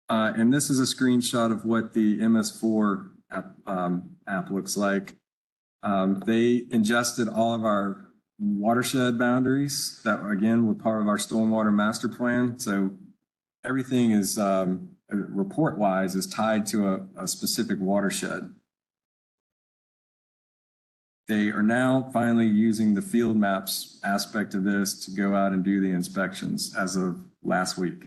And this is a screenshot of what the MS4 app looks like. They ingested all of our watershed boundaries that, again, were part of our stormwater master plan. So everything is, report-wise, is tied to a specific watershed. They are now finally using the field maps aspect of this to go out and do the inspections as of last week.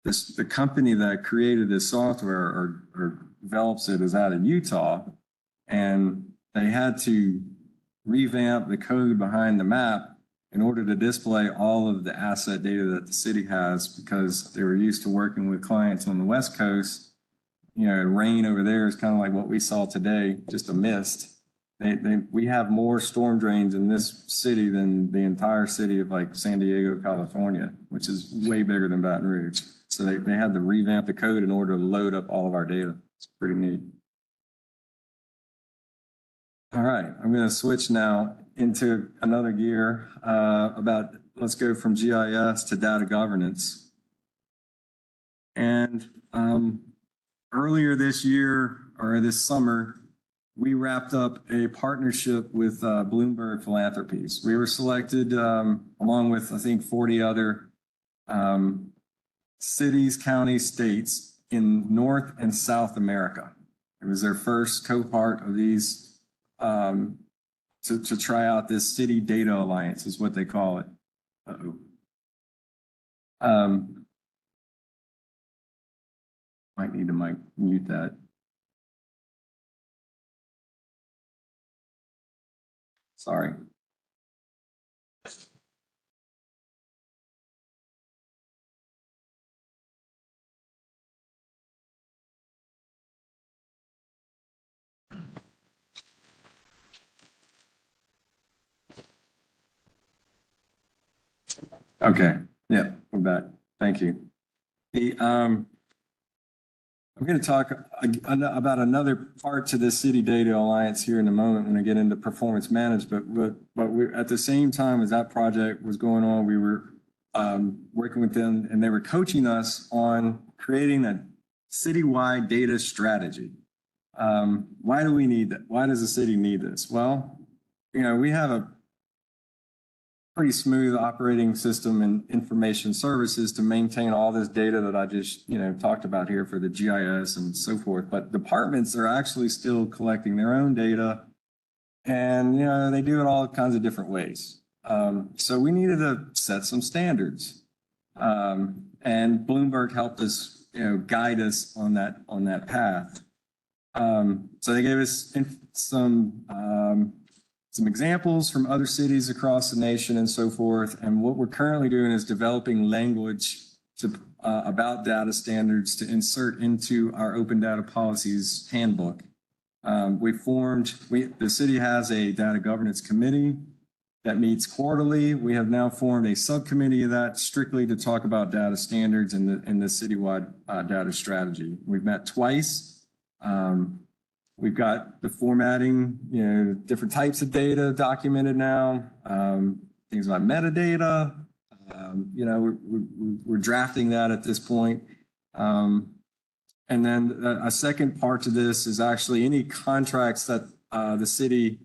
The company that created this software or develops it is out of Utah, and they had to revamp the code behind the map in order to display all of the asset data that the city has, because they were used to working with clients on the West Coast. You know, rain over there is kind of like what we saw today, just a mist. We have more storm drains in this city than the entire city of like San Diego, California, which is way bigger than Baton Rouge. So they had to revamp the code in order to load up all of our data. It's pretty neat. All right, I'm going to switch now into another gear let's go from GIS to data governance. And earlier this year or this summer, we wrapped up a partnership with Bloomberg Philanthropies. We were selected along with, I think, 40 other cities, counties, states in North and South America. It was their first cohort of these to try out this City Data Alliance is what they call it. Might need to mute that. Sorry. Okay, yeah, we're back. Thank you. I'm going to talk about another part to this City Data Alliance here in a moment when I get into performance management. But we, at the same time as that project was going on, we were working with them, and they were coaching us on creating a citywide data strategy. Why do we need that? Why does the city need this? Well, you know, we have a pretty smooth operating system and information services to maintain all this data that I just, talked about here for the GIS and so forth. But departments are actually still collecting their own data, and, they do it all kinds of different ways. So we needed to set some standards. And Bloomberg helped us, guide us on that path. So they gave us some examples from other cities across the nation and so forth. And what we're currently doing is developing language about data standards to insert into our open data policies handbook. The city has a data governance committee that meets quarterly. We have now formed a subcommittee of that strictly to talk about data standards in the citywide data strategy. We've met twice. We've got the formatting, different types of data documented now, things about metadata. We're drafting that at this point. And then a second part to this is actually any contracts that the city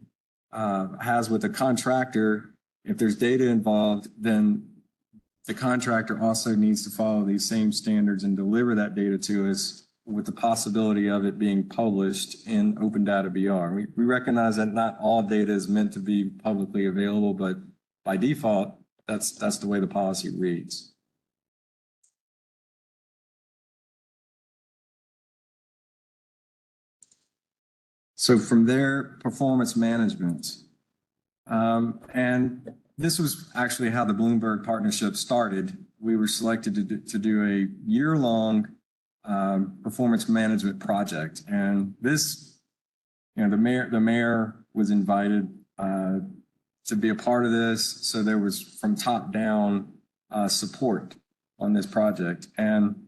has with a contractor. If there's data involved, then the contractor also needs to follow these same standards and deliver that data to us with the possibility of it being published in Open Data BR. We recognize that not all data is meant to be publicly available, but by default, that's the way the policy reads. So from there, performance management. And this was actually how the Bloomberg partnership started. We were selected to do a year-long performance management project. And this, the mayor was invited to be a part of this. So there was from top down support on this project. And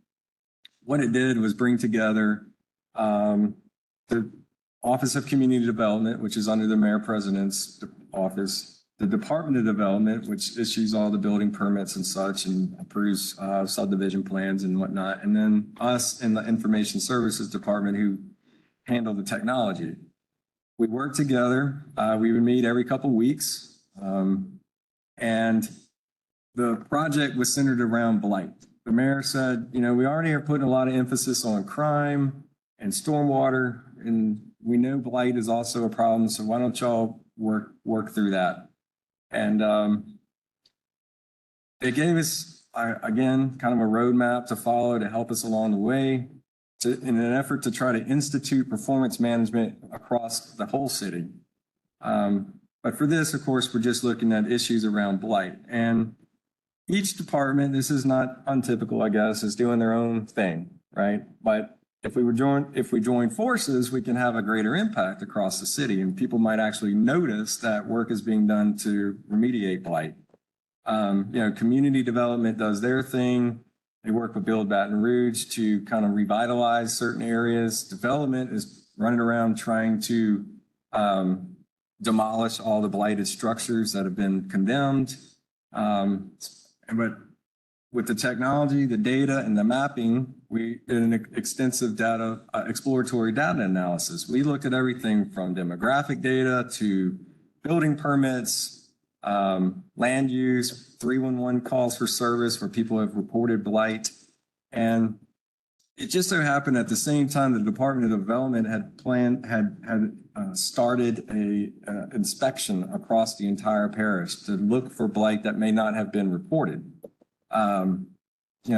what it did was bring together the Office of Community Development, which is under the Mayor President's office, the Department of Development, which issues all the building permits and such and approves subdivision plans and whatnot, and then us in the Information Services Department who handle the technology. We worked together. We would meet every couple weeks, and the project was centered around blight. The mayor said, we already are putting a lot of emphasis on crime and stormwater, and we know blight is also a problem, so why don't y'all work through that? And they gave us, again, kind of a roadmap to follow to help us along the way in an effort to try to institute performance management across the whole city. But for this, of course, we're just looking at issues around blight. And each department, this is not untypical, I guess, is doing their own thing, right? But if we join forces, we can have a greater impact across the city, and people might actually notice that work is being done to remediate blight. Community development does their thing. They work with Build Baton Rouge to kind of revitalize certain areas. Development is running around trying to demolish all the blighted structures that have been condemned. But with the technology, the data, and the mapping, we did an extensive exploratory data analysis. We looked at everything from demographic data to building permits, land use, 311 calls for service where people have reported blight. And it just so happened at the same time the Department of Development had started a inspection across the entire parish to look for blight that may not have been reported.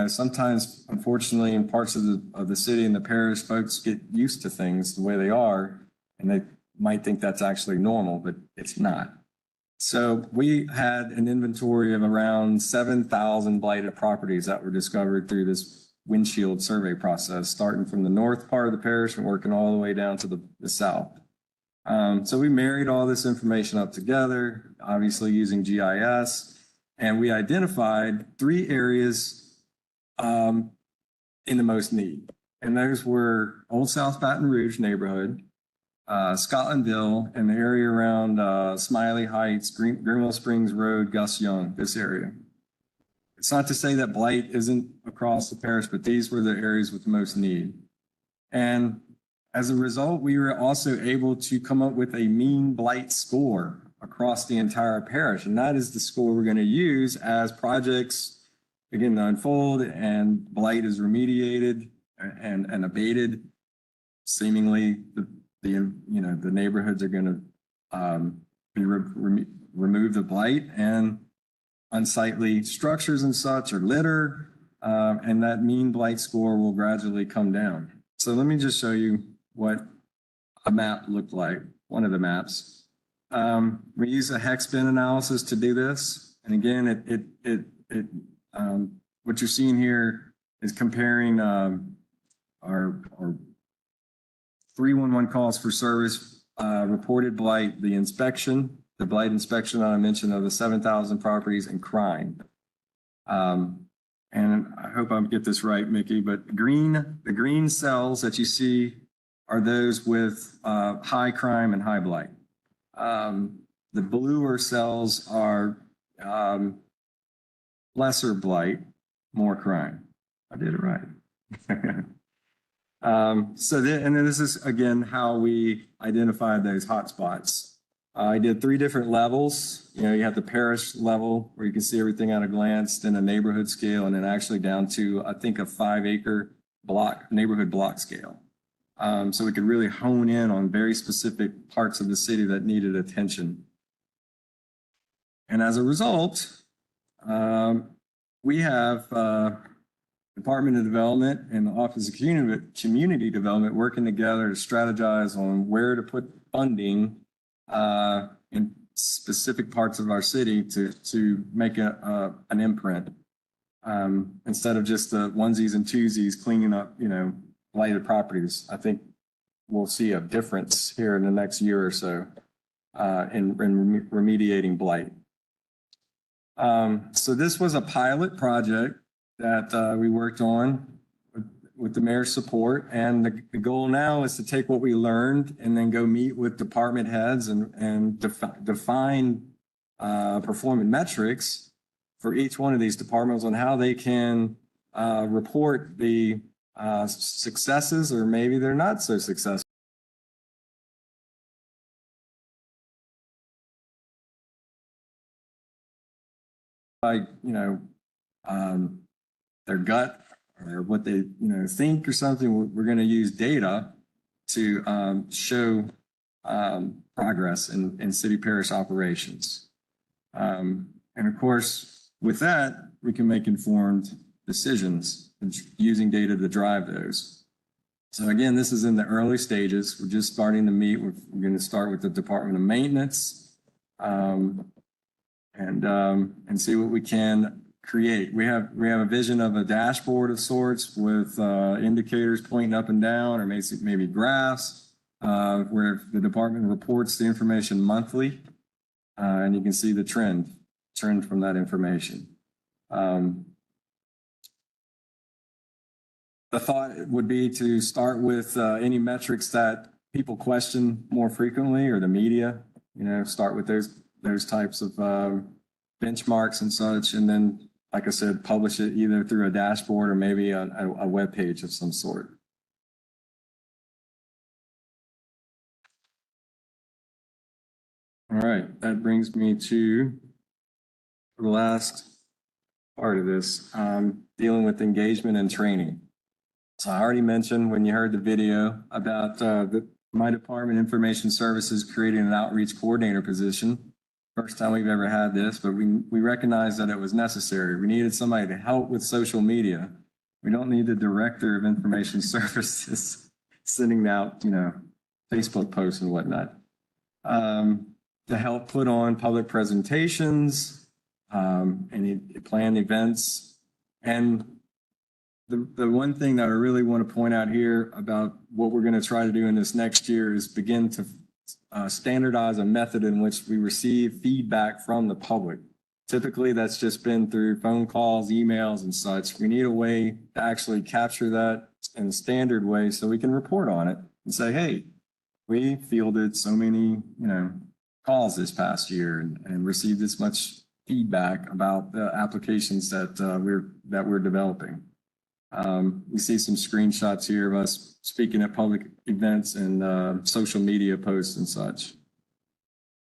Sometimes, unfortunately, in parts of the city and the parish, folks get used to things the way they are, and they might think that's actually normal, but it's not. So we had an inventory of around 7,000 blighted properties that were discovered through this windshield survey process, starting from the north part of the parish and working all the way down to the south. So we married all this information up together, obviously using GIS, and we identified 3 areas in the most need. And those were Old South Baton Rouge neighborhood, Scotlandville, and the area around Smiley Heights, Greenwell Springs Road, Gus Young, this area. It's not to say that blight isn't across the parish, but these were the areas with the most need. And as a result, we were also able to come up with a mean blight score across the entire parish. And that is the score we're going to use as projects begin to unfold and blight is remediated and abated. Seemingly, the neighborhoods are going to remove the blight, and unsightly structures and such or litter, and that mean blight score will gradually come down. So let me just show you what a map looked like, one of the maps. We use a hex bin analysis to do this. And again, what you're seeing here is comparing our 311 calls for service, reported blight, the blight inspection that I mentioned of the 7,000 properties, and crime. And I hope I get this right, Mickey, but the green cells that you see are those with high crime and high blight. The bluer cells are lesser blight, more crime. I did it right. And then this is, again, how we identified those hotspots. I did 3 different levels. You have the parish level where you can see everything at a glance, then a neighborhood scale, and then actually down to, I think, a 5-acre neighborhood block scale. So we could really hone in on very specific parts of the city that needed attention. And as a result, we have Department of Development and the Office of Community Development working together to strategize on where to put funding in specific parts of our city to make an imprint. Instead of just the onesies and twosies cleaning up, blighted properties. I think we'll see a difference here in the next year or so in remediating blight. So this was a pilot project that we worked on with the mayor's support. And the goal now is to take what we learned and then go meet with department heads and define performance metrics for each one of these departments on how they can report the successes, or maybe they're not so successful. Like, their gut or what they, think or something. We're going to use data to show progress in city-parish operations. And of course, with that, we can make informed decisions using data to drive those. So again, this is in the early stages. We're just starting to meet. We're going to start with the Department of Maintenance and see what we can create. We have a vision of a dashboard of sorts with indicators pointing up and down, or maybe graphs, where the department reports the information monthly, and you can see the trend from that information. The thought would be to start with any metrics that people question more frequently, or the media, start with those types of benchmarks and such, and then, like I said, publish it either through a dashboard or maybe a web page of some sort. All right, that brings me to the last part of this, dealing with engagement and training. So I already mentioned when you heard the video about my department, Information Services, creating an outreach coordinator position. First time we've ever had this, but we recognized that it was necessary. We needed somebody to help with social media. We don't need the director of information services sending out, Facebook posts and whatnot. To help put on public presentations, and plan events. And the one thing that I really want to point out here about what we're going to try to do in this next year is begin to standardize a method in which we receive feedback from the public. Typically, that's just been through phone calls, emails, and such. We need a way to actually capture that in a standard way so we can report on it and say, hey, we fielded so many, calls this past year and received this much feedback about the applications that we're developing. We see some screenshots here of us speaking at public events and social media posts and such.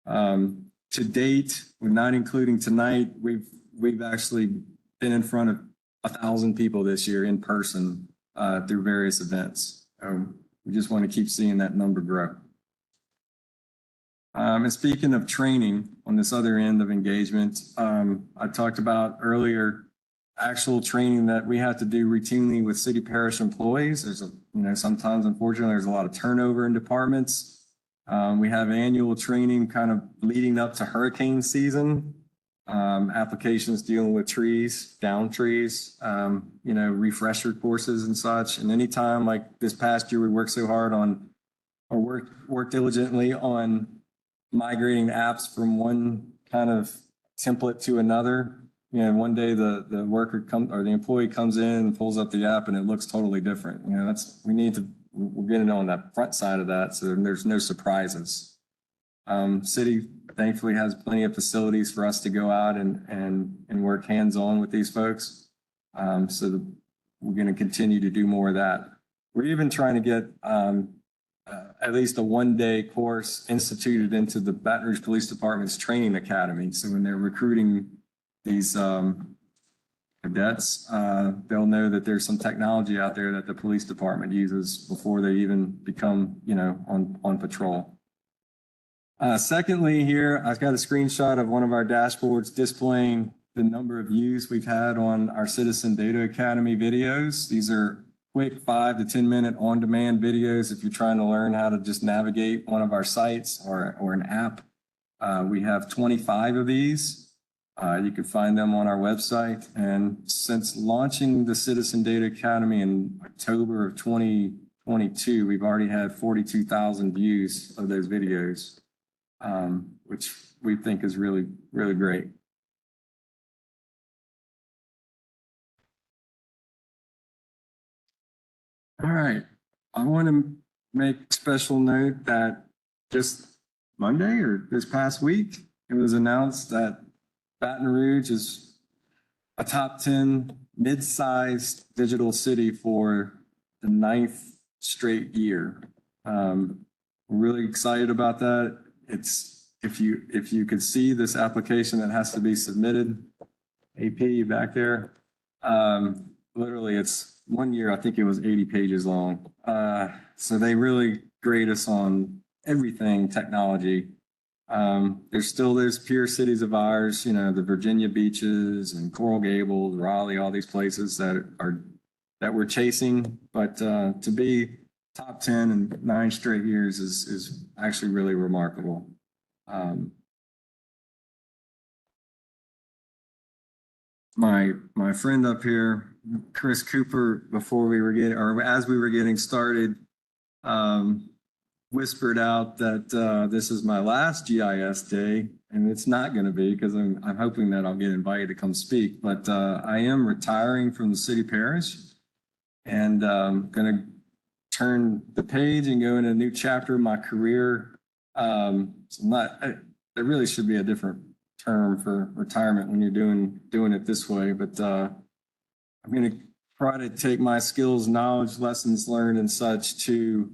To date, we're not including tonight, we've actually been in front of 1,000 people this year in person through various events. We just want to keep seeing that number grow. And speaking of training on this other end of engagement, I talked about earlier actual training that we have to do routinely with City-Parish employees. There's sometimes, unfortunately, there's a lot of turnover in departments. We have annual training kind of leading up to hurricane season, applications dealing with trees, down trees, refresher courses and such. And anytime, like this past year, we worked so hard on, or worked diligently on migrating apps from one kind of template to another. One day the employee comes in and pulls up the app and it looks totally different. We're getting on that front side of that, so there's no surprises. City thankfully has plenty of facilities for us to go out and work hands-on with these folks. So we're going to continue to do more of that. We're even trying to get at least a one-day course instituted into the Baton Rouge Police Department's training academy. So when they're recruiting these cadets, they'll know that there's some technology out there that the police department uses before they even become, on patrol. Secondly, here, I've got a screenshot of one of our dashboards displaying the number of views we've had on our Citizen Data Academy videos. These are quick 5 to 10 minute on-demand videos if you're trying to learn how to just navigate one of our sites or an app. We have 25 of these. You can find them on our website. And since launching the Citizen Data Academy in October of 2022, we've already had 42,000 views of those videos, which we think is really, really great. All right. I want to make special note that just Monday or this past week, it was announced that Baton Rouge is a top 10 mid-sized digital city for the 9th straight year. We're really excited about that. It's if you could see this application that has to be submitted, AP back there, literally it's 1 year, I think it was 80 pages long. So they really grade us on everything technology. There's still those peer cities of ours, the Virginia beaches and Coral Gables, Raleigh, all these places that we're chasing. But to be top 10 in 9 straight years is actually really remarkable. My friend up here, Chris Cooper, as we were getting started, whispered out that this is my last GIS day, and it's not going to be because I'm hoping that I'll get invited to come speak. But I am retiring from the City-Parish and going to turn the page and go in a new chapter of my career. There really should be a different term for retirement when you're doing it this way, but I'm going to try to take my skills, knowledge, lessons learned and such to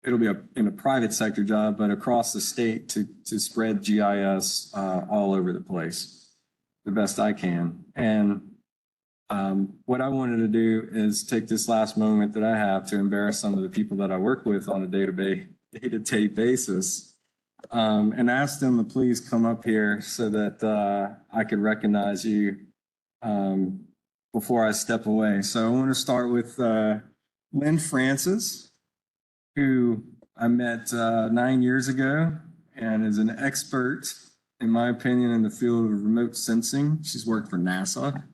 it'll be in a private sector job, but across the state to spread GIS all over the place the best I can. And what I wanted to do is take this last moment that I have to embarrass some of the people that I work with on a day-to-day basis, and ask them to please come up here so that I could recognize you before I step away. So I want to start with Lynn Francis, who I met 9 years ago and is an expert, in my opinion, in the field of remote sensing. She's worked for NASA,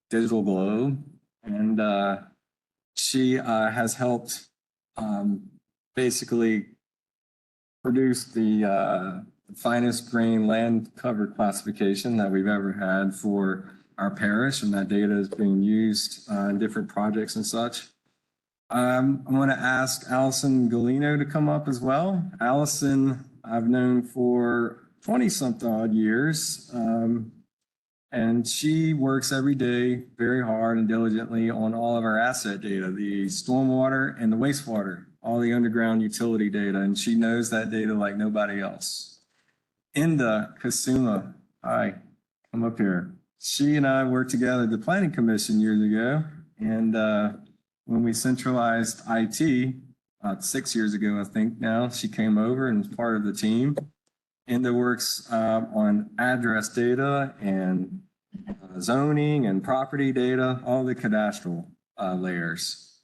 Digital Globe, and she has helped basically produce the finest grain land cover classification that we've ever had for our parish, and that data is being used in different projects and such. I'm going to ask Allison Galino to come up as well. Allison, I've known for 20-something odd years, and she works every day very hard and diligently on all of our asset data, the stormwater and the wastewater, all the underground utility data, and she knows that data like nobody else. Inda Kasuma, hi, come up here. She and I worked together at the Planning Commission years ago, and when we centralized IT, 6 years ago, I think now, she came over and was part of the team. Inda works on address data and zoning and property data, all the cadastral layers.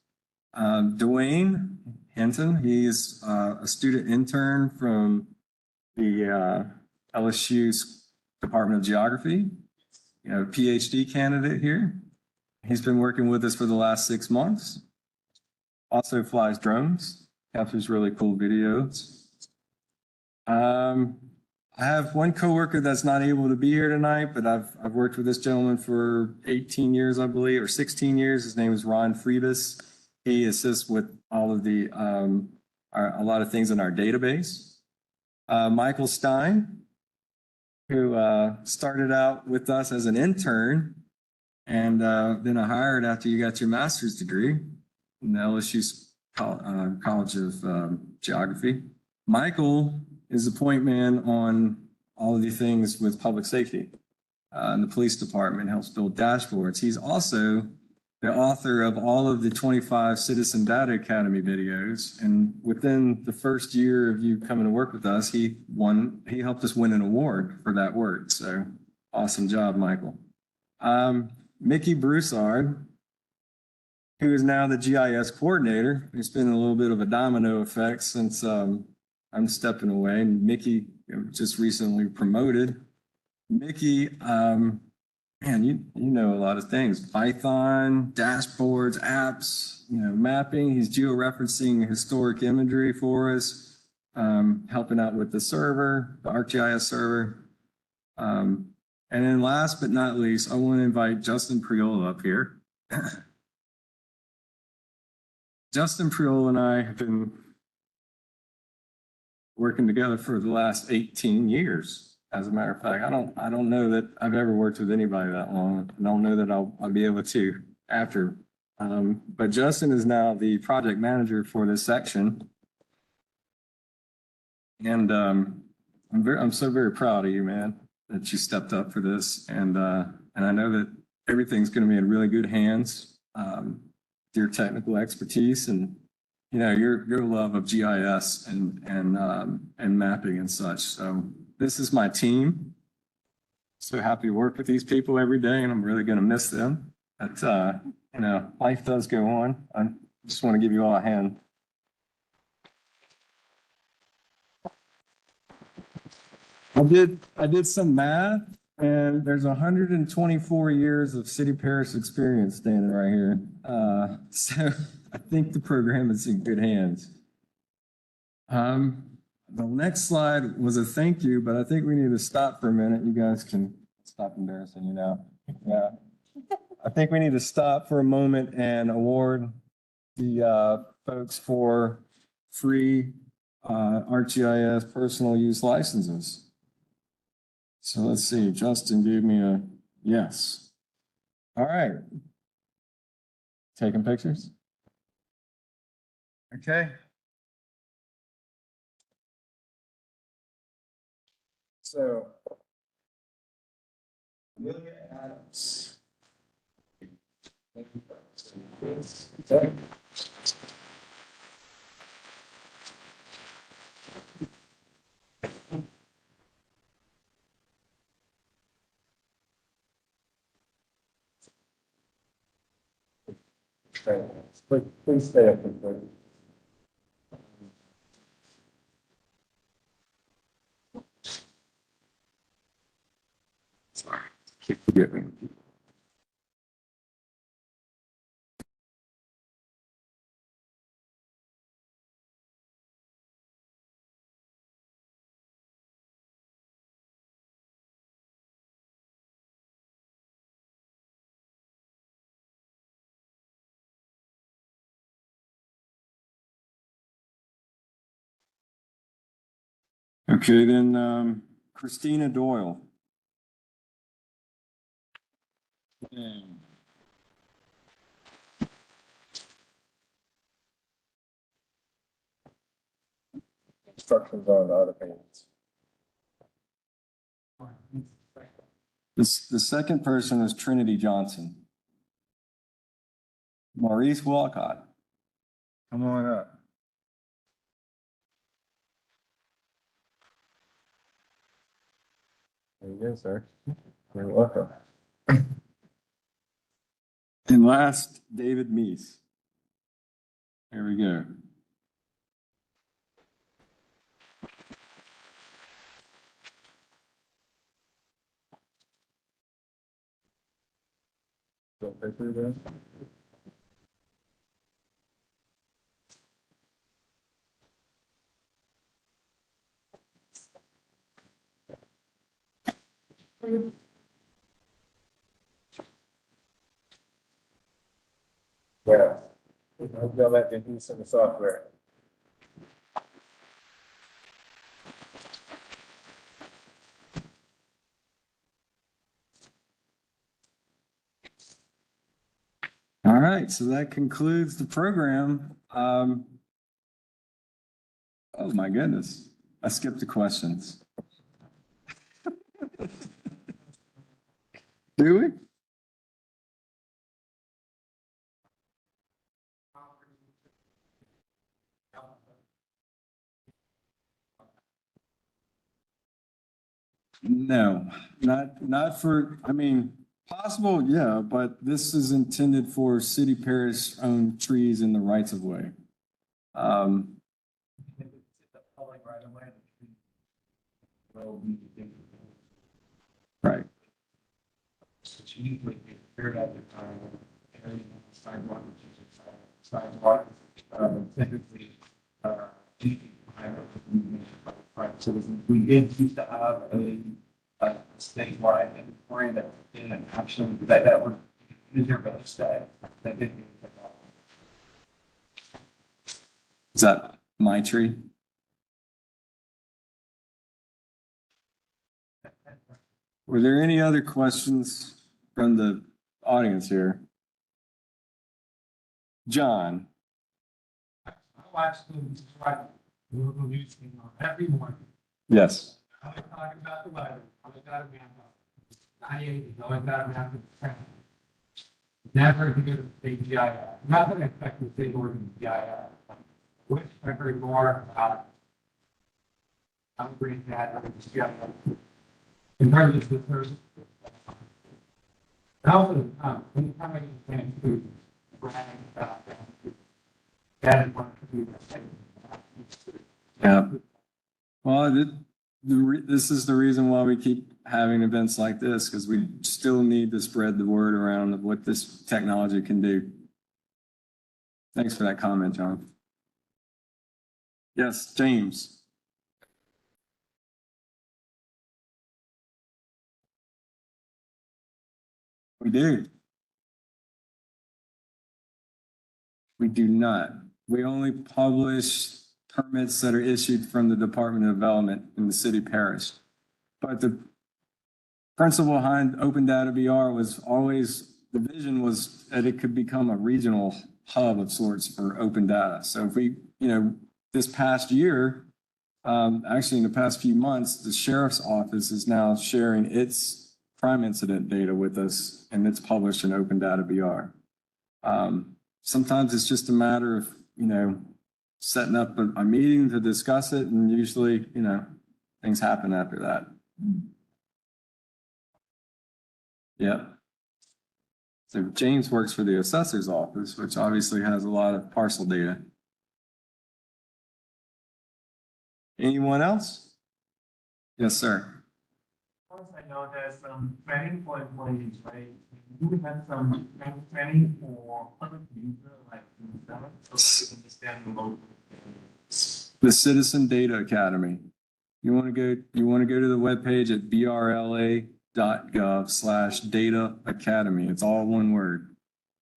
Dwayne Hinton, he's a student intern from the LSU Department of Geography, PhD candidate here. He's been working with us for the last 6 months. Also flies drones, captures really cool videos. I have one coworker that's not able to be here tonight, but I've worked with this gentleman for 18 years, I believe, or 16 years. His name is Ron Friebus. He assists with all of the a lot of things in our database. Michael Stein, who started out with us as an intern, and then I hired after you got your master's degree in the LSU College of Geography. Michael is the point man on all of the things with public safety. in the police department, helps build dashboards. He's also the author of all of the 25 Citizen Data Academy videos. And within the first year of you coming to work with us, he helped us win an award for that work. So awesome job, Michael. Mickey Broussard, who is now the GIS coordinator. It's been a little bit of a domino effect since I'm stepping away, and Mickey just recently promoted. Mickey, man, you know a lot of things: Python, dashboards, apps, mapping. He's georeferencing historic imagery for us, helping out with the server, the ArcGIS server. And then last but not least, I want to invite Justin Priola up here. Justin Priola and I have been working together for the last 18 years. As a matter of fact, I don't know that I've ever worked with anybody that long. I don't know that I'll be able to after. But Justin is now the project manager for this section. And I'm so very proud of you, man, that you stepped up for this. And I know that everything's going to be in really good hands. Your technical expertise and your love of GIS and mapping and such. So this is my team. So happy to work with these people every day, and I'm really going to miss them. But life does go on. I just want to give you all a hand. I did some math, and there's 124 years of City-Parish experience standing right here. So I think the program is in good hands. The next slide was a thank you, but I think we need to stop for a minute. You guys can stop embarrassing you now. Yeah. I think we need to stop for a moment and award the folks for free ArcGIS personal use licenses. So let's see, Justin gave me a yes. All right. Taking pictures? Okay. So, Amelia Adams. Okay. Please stay up and please. Sorry, keep forgetting. Okay, then Christina Doyle. Instructions on the other pages. The second person is Trinity Johnson. Maurice Walcott. Come on up. There you go, sir. You're welcome. And last, David Meese. There we go. Yeah. I'm gonna let them use some software. All right, so that concludes the program. Oh my goodness, I skipped the questions. Do we? No, not for, I mean, possible, yeah, but this is intended for City-Parish owned trees in the rights of way. Right.
Typically, so we did used to have a statewide inventory that didn't actually, that would, there really stay. That didn't.
Is that my tree? Were there any other questions from the audience here? John?
I watch students try to do the news every morning.
Yes.
I was talking about the weather. I was talking about 98, I was talking about the never to get a state GIS. Not that I expect the state organ GIS. Which I heard more about. I'm bringing that GIS. In terms of the person. Also, anytime I can to brag about that is one of the.
Yeah. Well, this is the reason why we keep having events like this, because we still need to spread the word around of what this technology can do. Thanks for that comment, John. Yes, James. We do. We do not. We only publish permits that are issued from the Department of Development in the City-Parish. But the principle behind Open Data VR was always, the vision was that it could become a regional hub of sorts for open data. So if we, this past year, actually in the past few months, the sheriff's office is now sharing its crime incident data with us, and it's published in Open Data VR. Sometimes it's just a matter of, setting up a meeting to discuss it, and usually, things happen after that. Yeah. So James works for the assessor's office, which obviously has a lot of parcel data. Anyone else? Yes, sir.
Once I know there's some training for employees, right? You have some training for public user, like themselves, so they understand the local.
The Citizen Data Academy. You want to go to the webpage at brla.gov/data academy. It's all one word.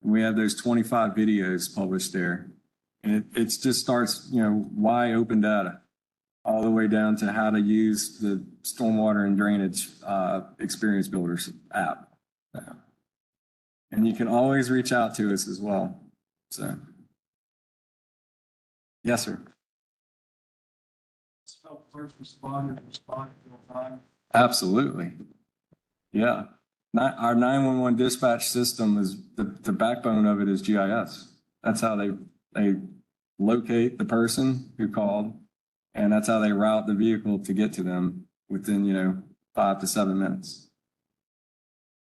And we have those 25 videos published there. And it just starts, why open data, all the way down to how to use the stormwater and drainage experience builders app. And you can always reach out to us as well. So, yes, sir.
So first responder, respond real time.
Absolutely. Yeah. Our 911 dispatch system is the backbone of it is GIS. That's how they locate the person who called, and that's how they route the vehicle to get to them within, 5 to 7 minutes.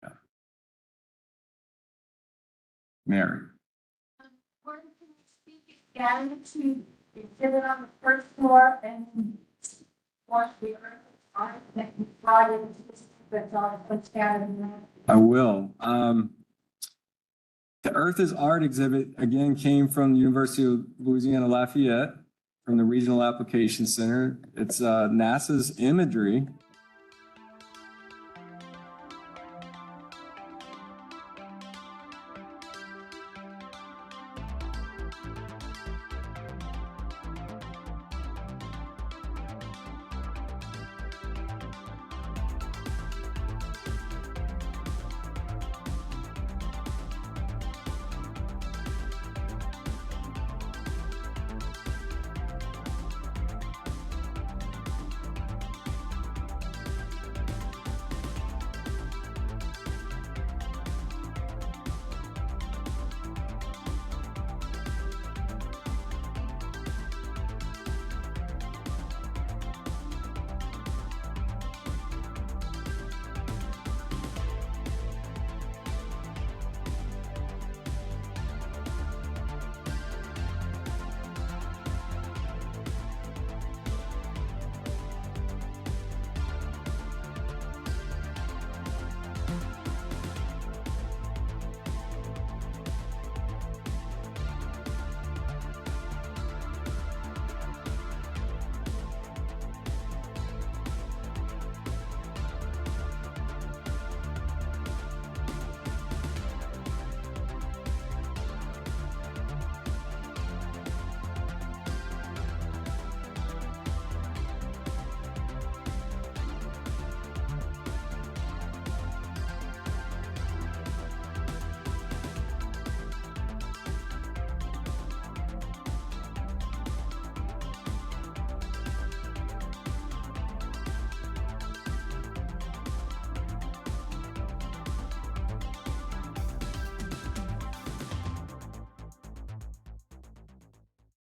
Yeah. Mary.
Where can you speak again to get it on the first floor and wash the earth on it that you brought into this, that's all put down in there?
I will. The Earth is Art exhibit, again, came from the University of Louisiana Lafayette, from the Regional Application Center. It's NASA's imagery